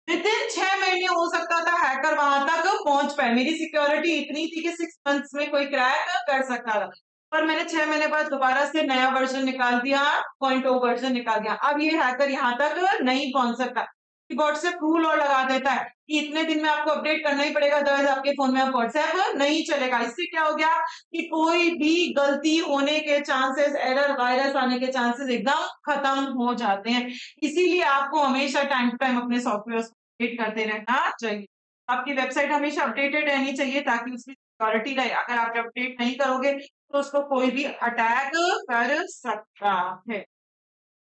विद इन 6 महीने हो सकता था हैकर वहां तक पहुंच पाए। मेरी सिक्योरिटी इतनी थी कि 6 मंथ्स में कोई क्रैक कर सकता था, पर मैंने 6 महीने बाद दोबारा से नया वर्जन निकाल दिया, 0.0 वर्जन निकाल दिया। अब ये हैकर यहाँ तक नहीं पहुंच सकता। व्हाट्सएप रूल और लगा देता है कि इतने दिन में आपको अपडेट करना ही पड़ेगा, अदरवाइज आपके फोन में अब व्हाट्सएप नहीं चलेगा। इससे क्या हो गया कि कोई भी गलती होने के चांसेस, एरर, वायरस आने के चांसेस एकदम खत्म हो जाते हैं। इसीलिए आपको हमेशा टाइम टू टाइम अपने सॉफ्टवेयर अपडेट करते रहना चाहिए। आपकी वेबसाइट हमेशा अपडेटेड रहनी चाहिए ताकि उसकी सिक्योरिटी रहे। अगर आप अपडेट नहीं करोगे तो उसको कोई भी अटैक कर सकता है।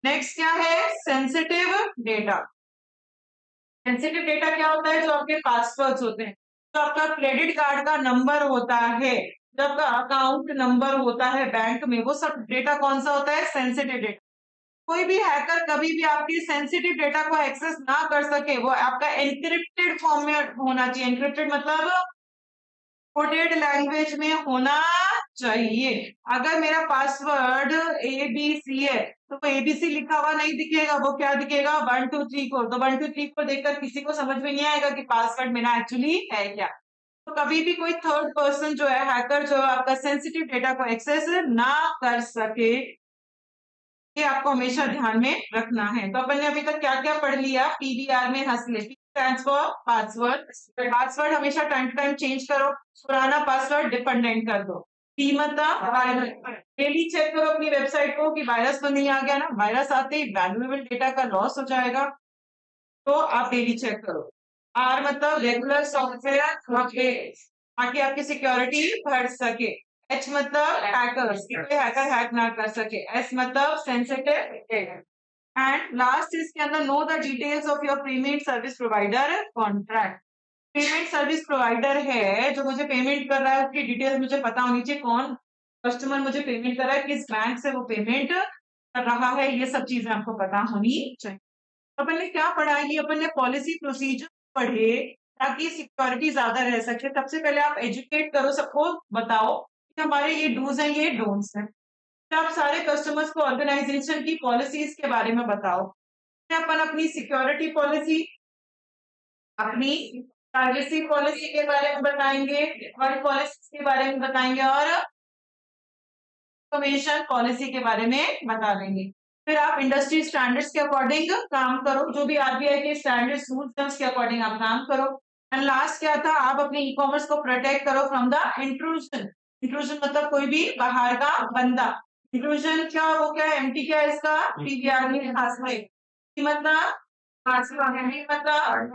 नेक्स्ट क्या है? Sensitive data. सेंसिटिव डेटा क्या होता है? जो आपके पासवर्ड्स होते हैं, जो आपका क्रेडिट कार्ड का नंबर होता है, जो आपका अकाउंट नंबर होता है बैंक में, वो सब डेटा कौन सा होता है? Sensitive data. कोई भी हैकर कभी भी आपकी सेंसिटिव डेटा को एक्सेस ना कर सके, वो आपका एनक्रिप्टेड फॉर्म में होना चाहिए। एनक्रिप्टेड मतलब कोडेड लैंग्वेज में होना चाहिए। अगर मेरा पासवर्ड ABC है तो वो ABC लिखा हुआ नहीं दिखेगा, वो क्या दिखेगा? 1 2 3 4। तो 1 2 3 4 देखकर किसी को समझ में नहीं आएगा कि पासवर्ड मेरा एक्चुअली है क्या। तो कभी भी कोई थर्ड पर्सन जो है, हैकर जो है, आपका सेंसिटिव डेटा को एक्सेस ना कर सके, ये आपको हमेशा ध्यान में रखना है। तो अपन ने अभी तक क्या क्या पढ़ लिया? PVR में हंसले, स्टैंड्स फॉर पासवर्ड। पासवर्ड हमेशा टाइम टू टाइम चेंज करो, पुराना पासवर्ड डिपेंडेंट कर दो। P मतलब डेली चेक करो अपनी वेबसाइट को कि वायरस तो नहीं आ गया ना। वायरस आते ही वैल्यूएबल डेटा का लॉस हो जाएगा, तो आप डेली चेक करो। R मतलब रेगुलर सॉफ्टवेयर अपडेट। ताकि आपकी सिक्योरिटी बढ़ सके। H मतलब हैकर्स, कोई हैकर हैक ना कर सके। S मतलब सेंसिटिव। एंड लास्ट इसके अंदर know the details of your payment service provider contract. Payment service provider है जो मुझे पेमेंट कर रहा है, उसकी डिटेल्स मुझे पता होनी चाहिए, कौन कस्टमर मुझे पेमेंट कर रहा है, किस बैंक से वो पेमेंट कर रहा है, ये सब चीजें आपको पता होनी चाहिए। अपन ने क्या पढ़ा, ये अपन ने पॉलिसी प्रोसीजर पढ़े ताकि सिक्योरिटी ज्यादा रह सके। सबसे पहले आप एजुकेट करो, सबको बताओ कि हमारे ये डूज हैं, ये डोंट्स हैं। फिर आप सारे कस्टमर्स को ऑर्गेनाइजेशन की पॉलिसीज के बारे में बताओ। फिर अपन अपनी सिक्योरिटी पॉलिसी, अपनी प्राइवेसी पॉलिसी के बारे में बताएंगे, और पॉलिसी के बारे में बताएंगे, और इंफॉर्मेशन पॉलिसी के बारे में बता देंगे। फिर आप इंडस्ट्री स्टैंडर्ड्स के अकॉर्डिंग काम करो, जो भी आरबीआई के स्टैंडर्ड्स रूल्स हैं उसके अकॉर्डिंग आप काम करो। एंड लास्ट क्या था, आप अपने ई कॉमर्स को प्रोटेक्ट करो फ्रॉम द इंट्रूजन। इंट्रूजन मतलब कोई भी बाहर का बंदा। इंट्रूजन क्या, वो क्या है, एमटी क्या है इसका, टीवीआर में खास में मतलब मतलब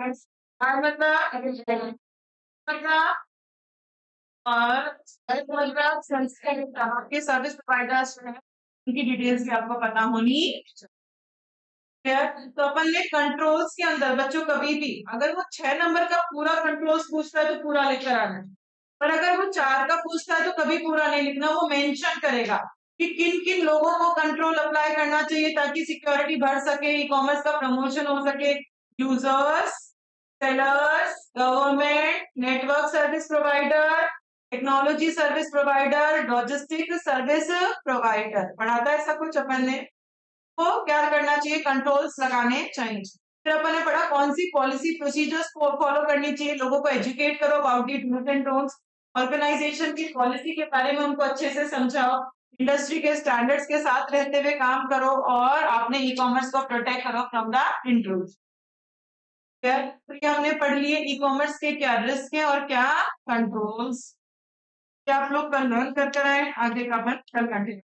और के सर्विस प्रोवाइडर्स हैं, उनकी डिटेल्स भी आपको पता होनी चाहिए। तो अपन ने कंट्रोल्स के अंदर बच्चों कभी भी अगर वो 6 नंबर का पूरा कंट्रोल्स पूछता है तो पूरा लेकर आना है, पर अगर वो 4 का पूछता है तो कभी पूरा नहीं लिखना, वो मेंशन करेगा कि किन किन लोगों को कंट्रोल अप्लाई करना चाहिए ताकि सिक्योरिटी बढ़ सके, ई कॉमर्स का प्रमोशन हो सके। Users, sellers, government, network service provider, technology service provider, logistic service provider. पढ़ा था ऐसा कुछ अपन ने, तो क्या करना चाहिए, कंट्रोल्स लगाने चाहिए। फिर अपन ने पढ़ा कौन सी पॉलिसी प्रोसीजर्स फॉलो करनी चाहिए, लोगों को एजुकेट करो about the do's and don'ts. Organisation की पॉलिसी के बारे में उनको अच्छे से समझाओ, इंडस्ट्री के स्टैंडर्ड्स के साथ रहते हुए काम करो, और आपने ई कॉमर्स को प्रोटेक्ट करो फ्रॉम द इंट्रूज। तो ये हमने पढ़ लिए ई कॉमर्स के क्या रिस्क है और क्या कंट्रोल्स। क्या आप लोग कल लर्न कर कर आए, आगे का अपन कल कंटिन्यू।